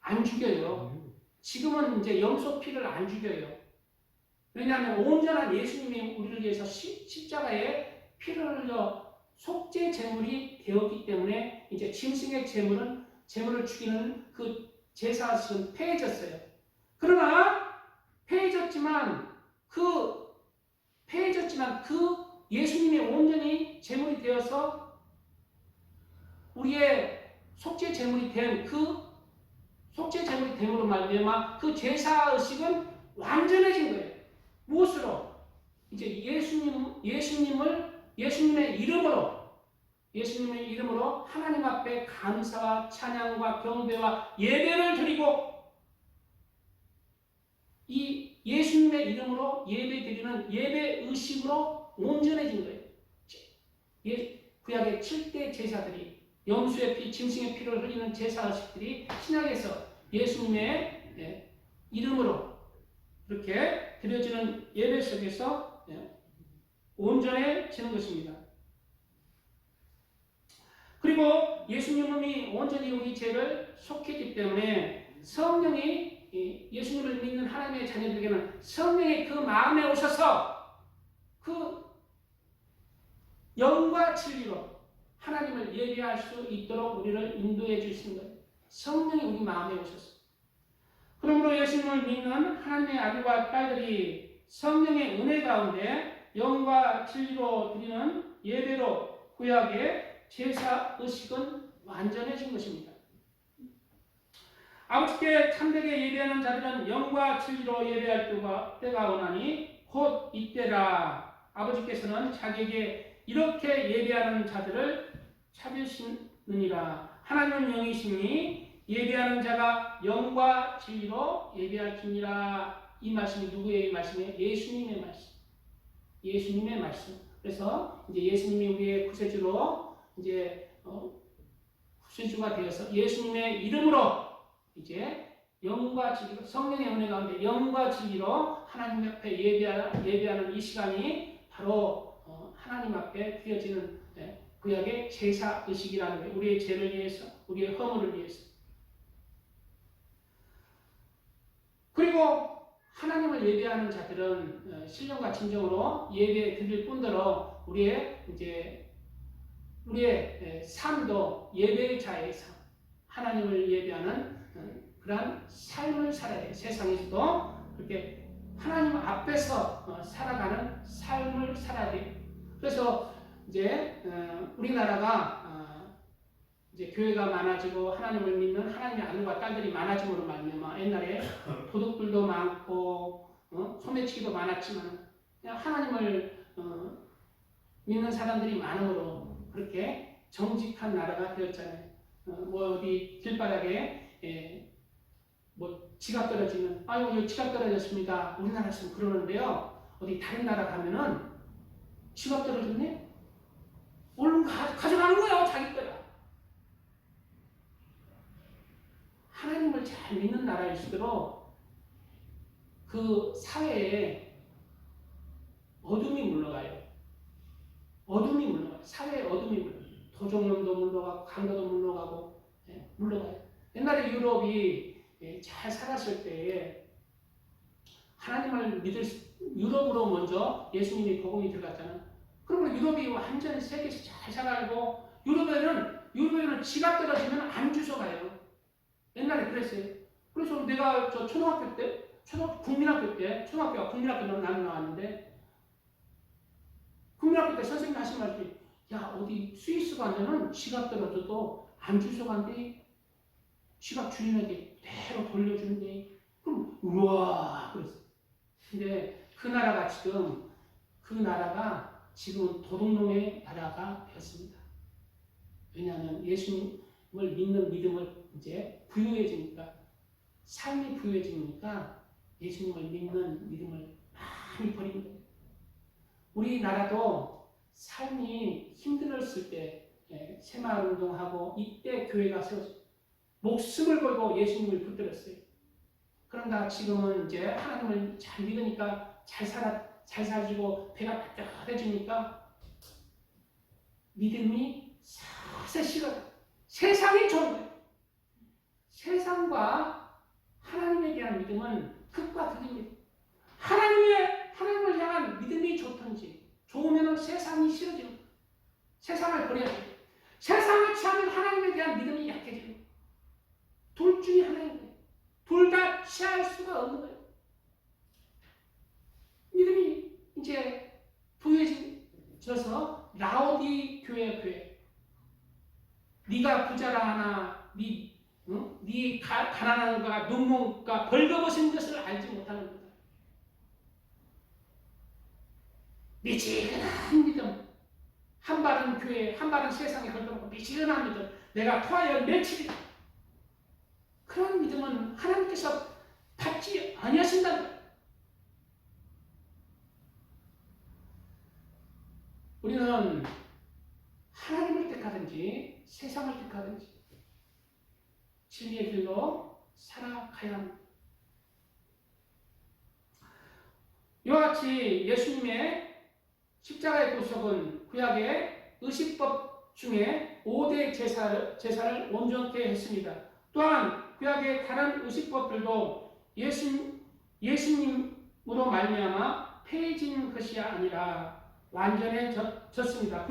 안 죽여요. 지금은 이제 염소 피를 안 죽여요. 왜냐하면 온전한 예수님이 우리를 위해서 십자가에 피를 흘려 속죄 제물이 되었기 때문에 이제 짐승의 제물을 죽이는 그 제사식은 폐해졌어요. 그러나 폐해졌지만 그 예수님이 온전히 제물이 되어서 우리의 속죄 제물이 된 그 속죄 제물이 됨으로 말미암아 그 제사의식은 완전해진 거예요. 무엇으로? 이제 예수님의 이름으로 하나님 앞에 감사와 찬양과 경배와 예배를 드리고 이 예수님의 이름으로 예배드리는 예배 의식으로 온전해진 거예요. 구약의 7대 제사들이 염소의 피, 짐승의 피를 흘리는 제사 의식들이 신약에서 예수님의 이름으로 이렇게 드려지는 예배 속에서 온전해지는 것입니다. 그리고 예수님이 온전히 우리 죄를 속했기 때문에 성령이 예수님을 믿는 하나님의 자녀들에게는 성령이 그 마음에 오셔서 그 영과 진리로 하나님을 예배할 수 있도록 우리를 인도해 주시는 거예요. 성령이 우리 마음에 오셨어요. 그러므로 예수님을 믿는 하나님의 아들과 딸들이 성령의 은혜 가운데 영과 진리로 드리는 예배로 구약의 제사 의식은 완전해진 것입니다. 아버지께 참되게 예배하는 자들은 영과 진리로 예배할 때가 오나니 곧 이때라. 아버지께서는 자기에게 이렇게 예배하는 자들을 찾으시느니라. 하나님은 영이시니 예배하는 자가 영과 진리로 예배할지니라. 이 말씀이 누구의 말씀이에요? 예수님의 말씀. 예수님의 말씀. 그래서 이제 예수님이 우리의 구세주로 이제 구세주가 되어서 예수님의 이름으로 이제 영과 진리로 성령의 은혜 가운데 영과 진리로 하나님 앞에 예배하는 이 시간이 바로 하나님 앞에 드려지는 구약의 제사 의식이라는 거예요. 우리의 죄를 위해서, 우리의 허물을 위해서. 그리고 하나님을 예배하는 자들은 신령과 진정으로 예배 드릴 뿐더러 우리의 삶도 예배의 자의 삶, 하나님을 예배하는 그러한 삶을 살아야 돼요. 세상에서도 그렇게 하나님 앞에서 살아가는 삶을 살아야 돼요. 그래서 이제 우리나라가 이제 교회가 많아지고 하나님을 믿는 하나님의 아들과 딸들이 많아짐으로 말미암아 옛날에 도둑들도 많고 소매치기도 많았지만 그냥 하나님을 믿는 사람들이 많음으로 그렇게 정직한 나라가 되었잖아요. 뭐 어디 길바닥에 뭐 지갑 떨어지면 아유 여기 지갑 떨어졌습니다. 우리나라에서는 그러는데요. 어디 다른 나라 가면은 지갑 떨어졌네? 얼른 가져가는 거예요. 자기 거야. 하나님을 잘 믿는 나라일수록 그 사회에 어둠이 물러가요. 어둠이 물러가요. 사회에 어둠이 물러가요. 도적놈도 물러가고 강도도 물러가고 물러가요. 옛날에 유럽이 잘 살았을 때에 하나님을 유럽으로 먼저 예수님이 복음이 들어갔잖아요. 그러면 유럽이 완전 세계에서 잘 살아가고 유럽에는 지갑 떨어지면 안 주워가요. 옛날에 그랬어요. 그래서 내가 저 초등학교 때, 초등학교가 국민학교로 나는 나왔는데, 국민학교 때 선생님이 하신 말씀이, 야, 어디 스위스 가면은 지갑 떨어져도 안 주워간대. 지갑 주인에게 대로 돌려준대. 그럼, 우와, 그랬어. 근데 그 나라가 지금 도둑놈의 나라가 되었습니다. 왜냐하면 예수님을 믿는 믿음을 이제 부유해지니까, 삶이 부유해지니까 예수님을 믿는 믿음을 많이 버린 거예요. 우리나라도 삶이 힘들었을 때 새마을운동하고 이때 교회가 세워졌어요. 목숨을 걸고 예수님을 붙들었어요. 그런가 지금은 이제 하나님을 잘 믿으니까 잘 살지고 배가 따뜻해지니까 믿음이 사세 식어요. 세상이 좋은 거예요. 세상과 하나님에 대한 믿음은 극과 극입니다. 하나님을 향한 믿음이 좋든지 좋으면 세상이 싫어지는 거예요. 세상을 버려야 돼요. 세상을 취하면 하나님에 대한 믿음이 약해지는 거예요. 둘 중에 하나인 거예요. 둘 다 취할 수가 없는 거예요. 믿음이 이제 부유해져서 라오디 교회 네가 부자라 하나 네 가난함과 눈물과 벌거벗은 것을 알지 못하는 거다. 미지근한 믿음, 한 발은 교회, 한 발은 세상에 걸어놓고 미지근한 믿음, 내가 토하여 며칠이다. 그런 믿음은 하나님께서 받지 아니하신다는 거예요. 우리는 하나님을 택하든지 세상을 택하든지 진리의 길로 살아가야 합니다. 이와 같이 예수님의 십자가의 구속은 구약의 의식법 중에 5대 제사를 온전케 했습니다. 또한 구약의 다른 의식법들도 예수님으로 말미암아 폐해진 것이 아니라 완전해졌습니다.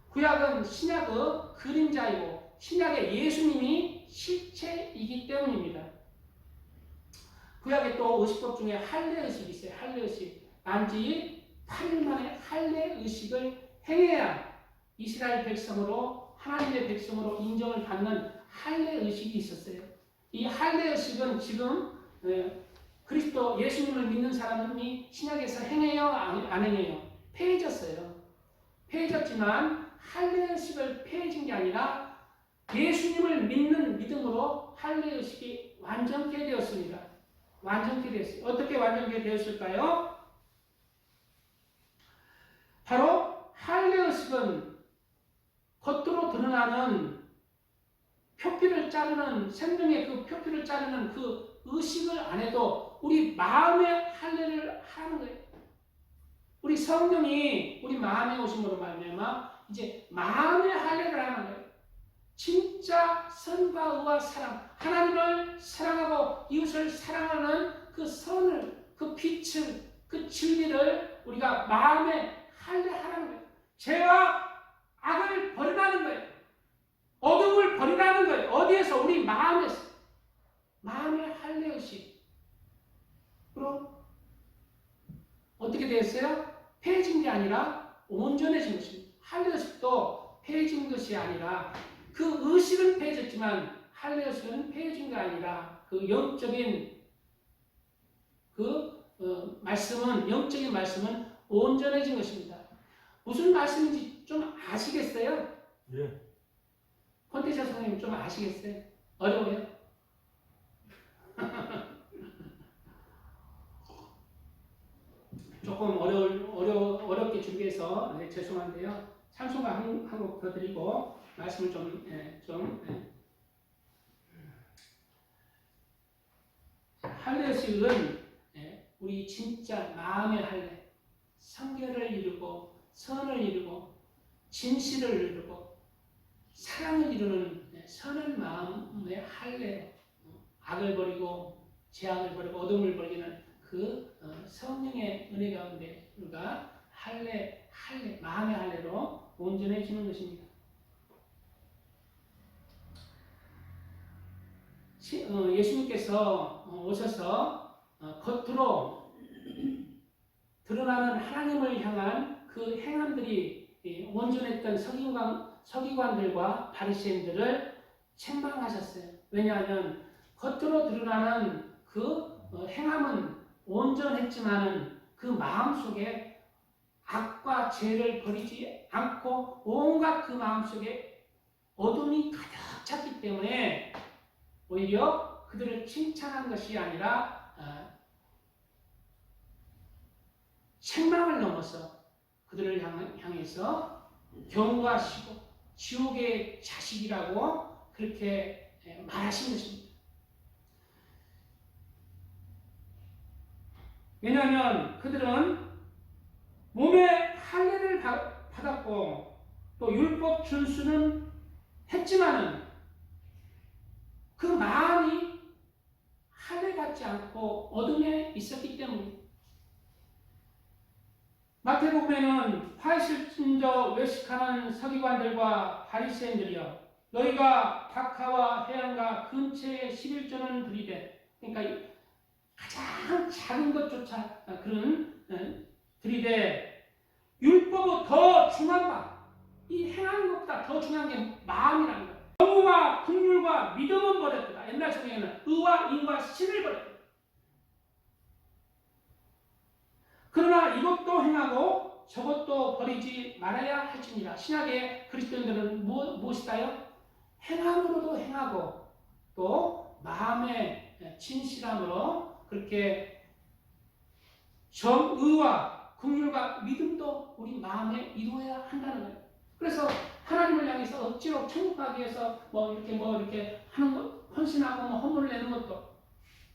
구약은 신약의 그림자이고 신약의 예수님이 실체이기 때문입니다. 구약에 또 의식법 중에 할례의식이 있어요. 할례의식. 만지 8일 만에 할례의식을 행해야 이스라엘 백성으로 하나님의 백성으로 인정을 받는 할례의식이 있었어요. 이 할례의식은 지금 그리스도 예수님을 믿는 사람이 신약에서 행해요? 안 행해요? 폐해졌어요. 폐해졌지만 할례의식을 폐해진 게 아니라 예수님을 믿는 믿음으로 할례의식이 완전케 되었습니다. 완전케 되었어요. 어떻게 완전케 되었을까요? 바로 할례의식은 겉으로 드러나는 표피를 자르는 생명의 그 표피를 자르는 그 의식을 안 해도 우리 마음의 할례를 하는 거예요. 우리 성령이 우리 마음에 오심으로 말미암아 이제 마음의 할례를 하는 거예요. 진짜 선과 의와 사랑, 하나님을 사랑하고 이웃을 사랑하는 그 선을, 그 빛을, 그 진리를 우리가 마음에 할례하라는 거예요. 죄와 악을 버리라는 거예요. 어둠을 버리라는 거예요. 어디에서? 우리 마음에서. 마음의 할례의식. 그럼 어떻게 됐어요? 폐해진 게 아니라 온전해진 것입니다. 할례의식도 폐해진 것이 아니라 그 의식은 폐해졌지만 할례의식은 폐해진 게 아니라 그 영적인 말씀은, 영적인 말씀은 온전해진 것입니다. 무슨 말씀인지 좀 아시겠어요? 예. 콘테샤 선생님 좀 아시겠어요? 어려워요? 조금 어렵게 준비해서 네, 죄송한데요. 찬송가 한 곡 더 드리고 말씀을 할례식은 우리 진짜 마음의 할례, 성결을 이루고 선을 이루고 진실을 이루고 사랑을 이루는 선한 마음의 할례, 악을 버리고 죄악을 버리고 어둠을 버리는 그 성령의 은혜 가운데 우리가 마음의 할례로 온전해지는 것입니다. 예수님께서 오셔서 겉으로 드러나는 하나님을 향한 그 행함들이 온전했던 서기관들과 바리새인들을 책망하셨어요. 왜냐하면 겉으로 드러나는 그 행함은 온전했지만은 그 마음속에 악과 죄를 버리지 않고 온갖 그 마음속에 어둠이 가득 찼기 때문에 오히려 그들을 칭찬한 것이 아니라 책망을 넘어서 그들을 향해서 경고하시고 지옥의 자식이라고 그렇게 말하신 것입니다. 왜냐하면 그들은 몸에 할례를 받았고 또 율법 준수는 했지만은 그 마음이 할례 받지 않고 어둠에 있었기 때문입니다. 마태복음에는 파리새인저 외식하는 서기관들과 바리새인들이여 너희가 박하와 해안가 근처에 11조는 들이되, 그러니까 가장 작은 것조차 그런 들이되 율법은 더 중요한 바, 이 행하는 것보다 더 중요한 게 마음이라는 거예요. 정의와 긍휼과 믿음은 버렸다. 옛날 성경에는 의와 인과 신을 버렸다. 그러나 이것도 행하고 저것도 버리지 말아야 할지니라. 신약의 그리스도인들은 무엇이다요? 행함으로도 행하고 또 마음의 진실함으로 그렇게 정의와 긍휼과 믿음도 우리 마음에 이루어야 한다는 거예요. 그래서 하나님을 향해서 억지로 천국 가기 위해서 이렇게 하는 것, 헌신하고 헌물을 내는 것도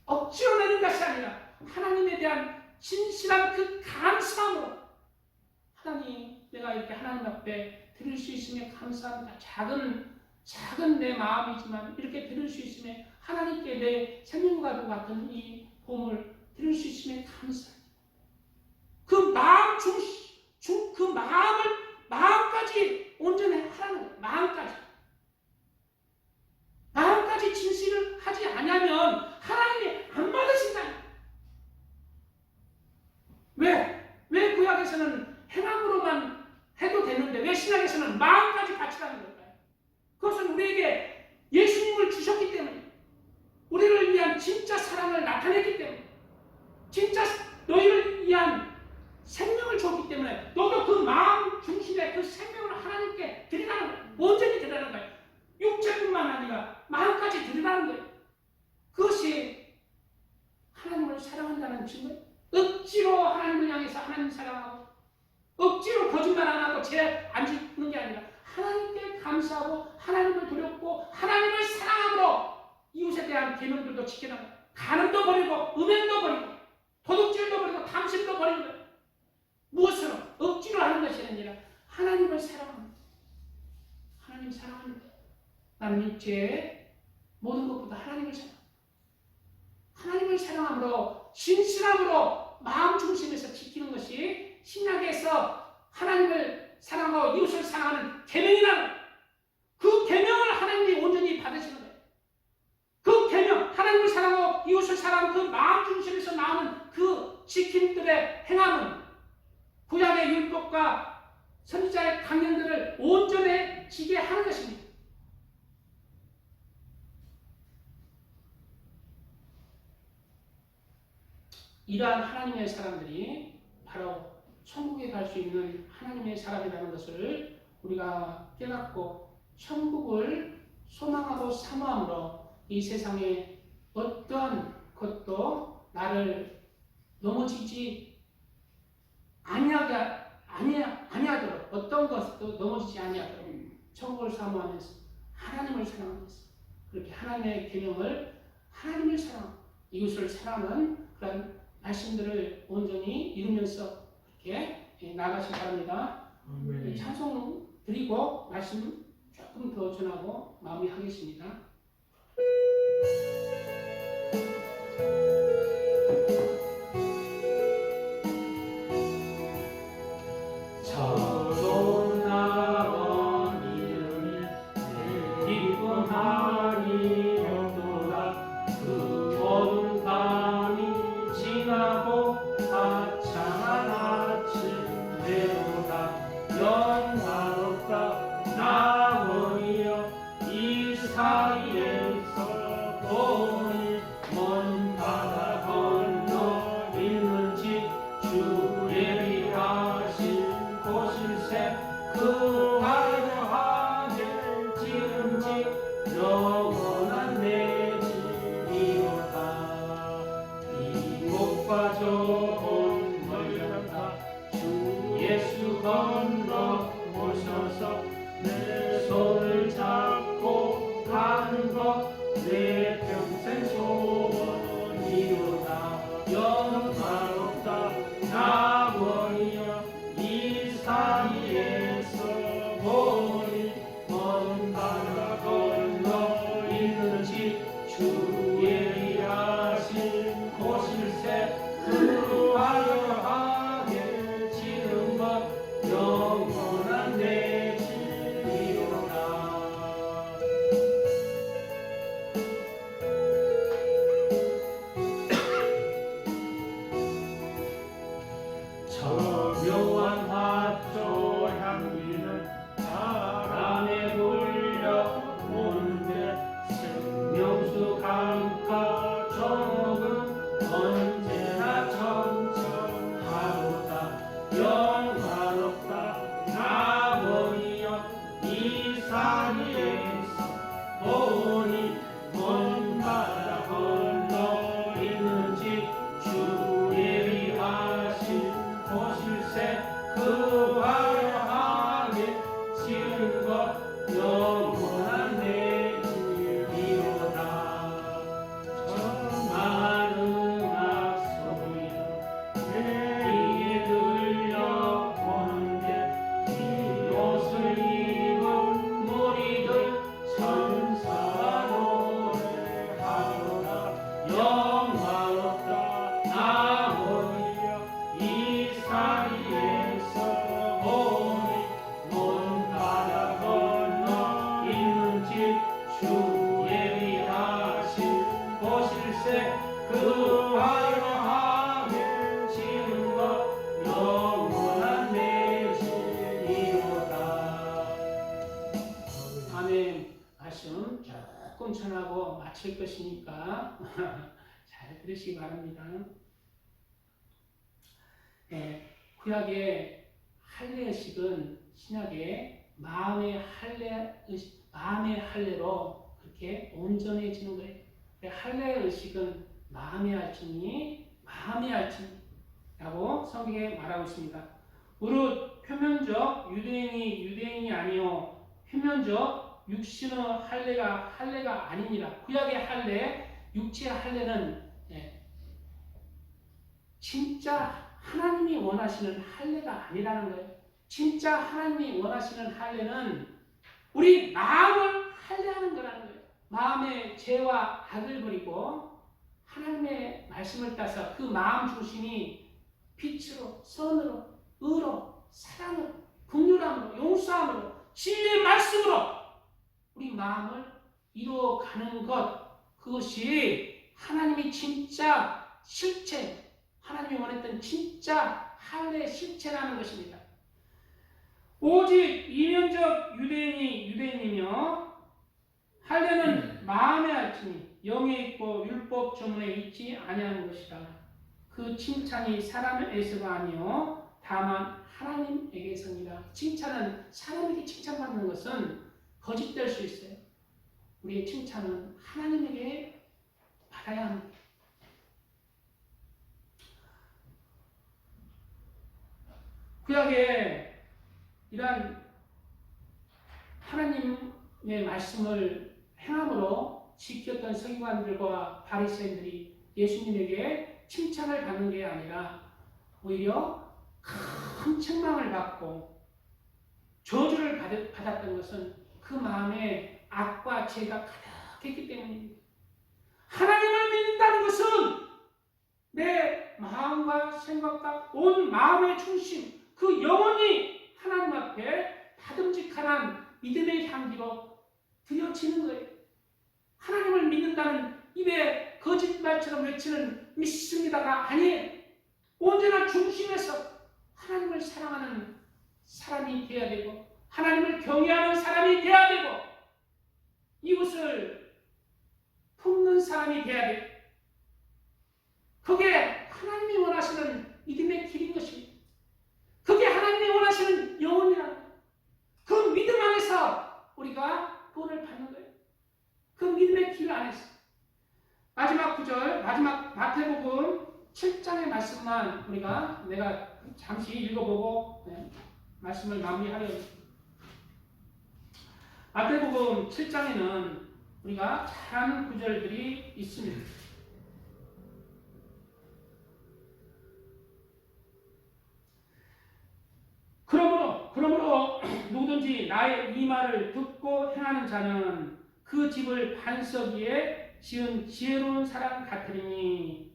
억지로 내는 것이 아니라 하나님에 대한 진실한 그 감사함으로, 하나님, 내가 이렇게 하나님 앞에 드릴 수 있음에 감사합니다. 작은 내 마음이지만 이렇게 드릴 수 있음에, 하나님께 내 생명과도 같은 이 보험을 드릴 수 있음에 감사합니다. 그 마음 그 마음까지 온전히 하라는 거예요. 마음까지 진실을 하지 않으면 하나님이 안 받으신다. 왜 구약에서는 행함으로만 해도 되는데 왜 신약에서는 마음까지 바치라는 걸까요? 그것은 우리에게 예수님을 주셨기 때문에, 우리를 위한 진짜 사랑을 나타냈기 때문에, 진짜 너희를 위한 생명을 줬기 때문에 너도 그 마음 중심에 그 생명을 하나님께 드리라는 거예요. 온전히 드리라는 거예요. 육체뿐만 아니라 마음까지 드리라는 거예요. 그것이 하나님을 사랑한다는 증거예요. 억지로 하나님을 향해서 하나님 사랑하고 억지로 거짓말 안 하고 죄 안 짓는 게 아니라 하나님께 감사하고 하나님을 두렵고 하나님을 사랑함으로 이웃에 대한 계명들도 지켜나가고 간음도 버리고 음행도 버리고 도둑질도 버리고 탐심도 버리는 거예요. 무엇으로? 억지로 하는 것이 아니라 하나님을 사랑합니다. 하나님 사랑합니다. 나는 육체의 모든 것보다 하나님을 사랑합니다. 하나님을 사랑함으로 진실함으로 마음 중심에서 지키는 것이 신약에서 하나님을 사랑하고 이웃을 사랑하는 계명이라는 그 계명을 하나님이 온전히 받으시는 거예요. 그 계명, 하나님을 사랑하고 이웃을 사랑하는 그 마음 중심에서 나오는 그 지킴들의 행함은 구약의 율법과 선지자의 강령들을 온전해지게 하는 것입니다. 이러한 하나님의 사람들이 바로 천국에 갈 수 있는 하나님의 사람이라는 것을 우리가 깨닫고 천국을 소망하고 사모함으로 이 세상에 어떠한 것도 나를 넘어지지 아니하도록 어떤 것도 넘어지지 아니하도록 천국을 사모하면서 하나님을 사랑하면서 그렇게 하나님의 계명을 하나님을 사랑 이웃을 사랑하는 그런 말씀들을 온전히 이루면서 그렇게 나가시기 바랍니다. 아멘. 찬송 드리고 말씀 조금 더 전하고 마무리하겠습니다. 저도 나와 이름이 기쁨하니 없도다. 그 어두운 밤이 지나고 화창한 아침 되도다. 영화롭다 나원이여 이 사이에서 보니 먼 바다 건너 있는지 주 예비하신 곳일세 그 화려하게 지은지 영원한 내 집이로다. 이곳과 저곳 멀렸다. 주 예수 건너 오셔서 내 손을 잡고 가는 것 내 평생 소원이로다. 영화롭다 나원이여 이 사이에서 보니 먼 바다 건너 있는지 주 예비하신 곳일세 그 화려하게 지은 것 영원한 내 집이로다. 저 묘한 화초 향기는 바람에 불려 오는데 생명수 강가 정옥은 언제나 청청하로다. 영화롭다 나원이여 이 사이에서 보니 먼 바다 건너 있는지 주 예비하신 곳일세 그 화려하게 지은 것 영원한 내 집이로다. 저 많은 음악 소리는 내 귀에 들려오는데 이 옷을 입은 무리들 천사와 노래하로다. 영화롭다 나원이여 이 사이에서 보니 먼 바다 건너 있는지 주 예비하신 곳일세 그 화려하게 지은 것 영원한 내 집이로다. 아멘. 말씀 조금 전하고 마칠 것이니까 잘 들으시기 바랍니다. 구약의 할례의식은 신약의 마음의 할례로 그렇게 온전해지는 거예요. 할례의식은 마음의 알증이라고 성경에 말하고 있습니다. 무릇 표면적 유대인이 아니요 표면적 육신의 할례가 아니니라. 구약의 할례, 육체의 할례는 진짜 하나님이 원하시는 할례가 아니라는 거예요. 진짜 하나님이 원하시는 할례는 우리 마음을 할례하는 거라는 거예요. 마음의 죄와 악을 버리고 하나님의 말씀을 따서 그 마음 중심이 빛으로, 선으로, 의로, 사랑으로, 긍휼함으로, 용서함으로, 진리의 말씀으로 우리 마음을 이루어가는 것, 그것이 하나님이 진짜 실체, 하나님이 원했던 진짜 할례의 실체라는 것입니다. 오직 이면적 유대인이 유대인이며 할례는 마음에 할지니 영에 있고 율법 조문에 있지 아니하는 것이다. 그 칭찬이 사람에게서가 아니요 다만 하나님에게서니라. 칭찬은 사람에게 칭찬받는 것은 거짓될 수 있어요. 우리의 칭찬은 하나님에게 받아야 합니다. 구약에 이러한 하나님의 말씀을 행함으로 지켰던 서기관들과 바리새인들이 예수님에게 칭찬을 받는 게 아니라 오히려 큰 책망을 받고 저주를 받았던 것은 그 마음에 악과 죄가 가득했기 때문입니다. 하나님을 믿는다는 것은 내 마음과 생각과 온 마음의 중심, 그 영혼이 하나님 앞에 다듬직한 믿음의 향기로 드려지는 거예요. 하나님을 믿는다는 입에 거짓말처럼 외치는 믿습니다가 아니에요. 언제나 중심에서 하나님을 사랑하는 사람이 되어야 되고 하나님을 경외하는 사람이 되어야 되고 이웃을 품는 사람이 되어야 돼요. 그게 하나님이 원하시는 믿음의 길인 것입니다. 그게 하나님이 원하시는 영혼이라는 거예요. 그 믿음 안에서 우리가 구원을 받는 거예요. 그 믿음의 길 안에서. 마지막 구절, 마지막 마태복음 7장의 말씀만 내가 잠시 읽어보고 말씀을 마무리하려고 합니다. 마태복음 7장에는 우리가 잘 아는 구절들이 있습니다. 그러므로 누구든지 나의 이 말을 듣고 행하는 자는 그 집을 반석 위에 지은 지혜로운 사람 같으리니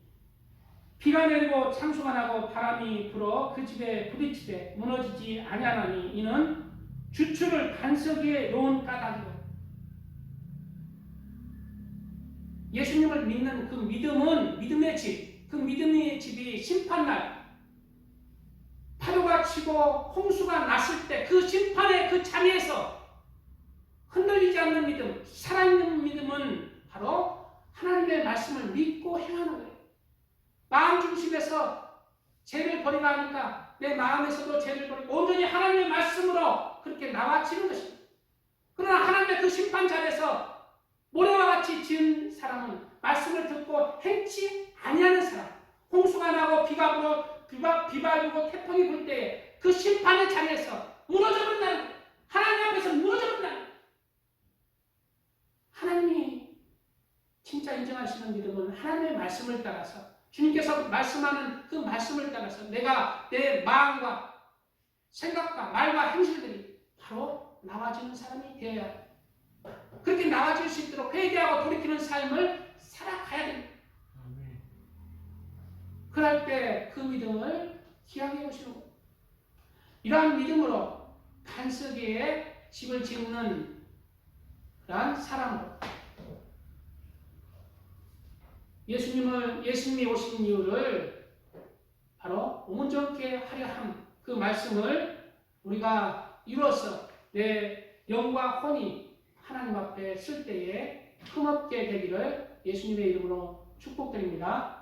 비가 내리고 창수가 나고 바람이 불어 그 집에 부딪히되 무너지지 아니하나니 이는 주추를 반석 위에 놓은 까닭이고. 예수님을 믿는 그 믿음은 믿음의 집, 그 믿음의 집이 심판날 파도가 치고 홍수가 났을 때 그 심판의 그 자리에서 흔들리지 않는 믿음, 살아있는 믿음은 바로 하나님의 말씀을 믿고 행하는 거예요. 마음 중심에서 죄를 버리라 하니까 내 마음에서도 죄를 버리고 온전히 하나님의 말씀으로 그렇게 나와지는 것입니다. 그러나 하나님의 그 심판 자리에서 모래와 같이 지은 사람은 말씀을 듣고 행치 아니하는 사람, 홍수가 나고 비가 불어 비바르고 태풍이 불 때에 그 심판의 자리에서 무너져버린다는 거예요. 하나님 앞에서 무너져버린다는 거예요. 하나님이 진짜 인정하시는 믿음은 하나님의 말씀을 따라서 주님께서 말씀하는 그 말씀을 따라서 내가 내 마음과 생각과 말과 행실들이 바로 나와지는 사람이 되어야 해요. 그렇게 나와질 수 있도록 회개하고 돌이키는 삶을 살아가야 됩니다. 그럴 때 그 믿음을 기하게 오시는 거예요. 이러한 믿음으로 반석 위에 집을 짓는 그러한 사람으로 예수님이 오신 이유를 바로 온전케 하려 함, 그 말씀을 우리가 이루어서 내 영과 혼이 하나님 앞에 쓸 때에 흠없게 되기를 예수님의 이름으로 축복드립니다.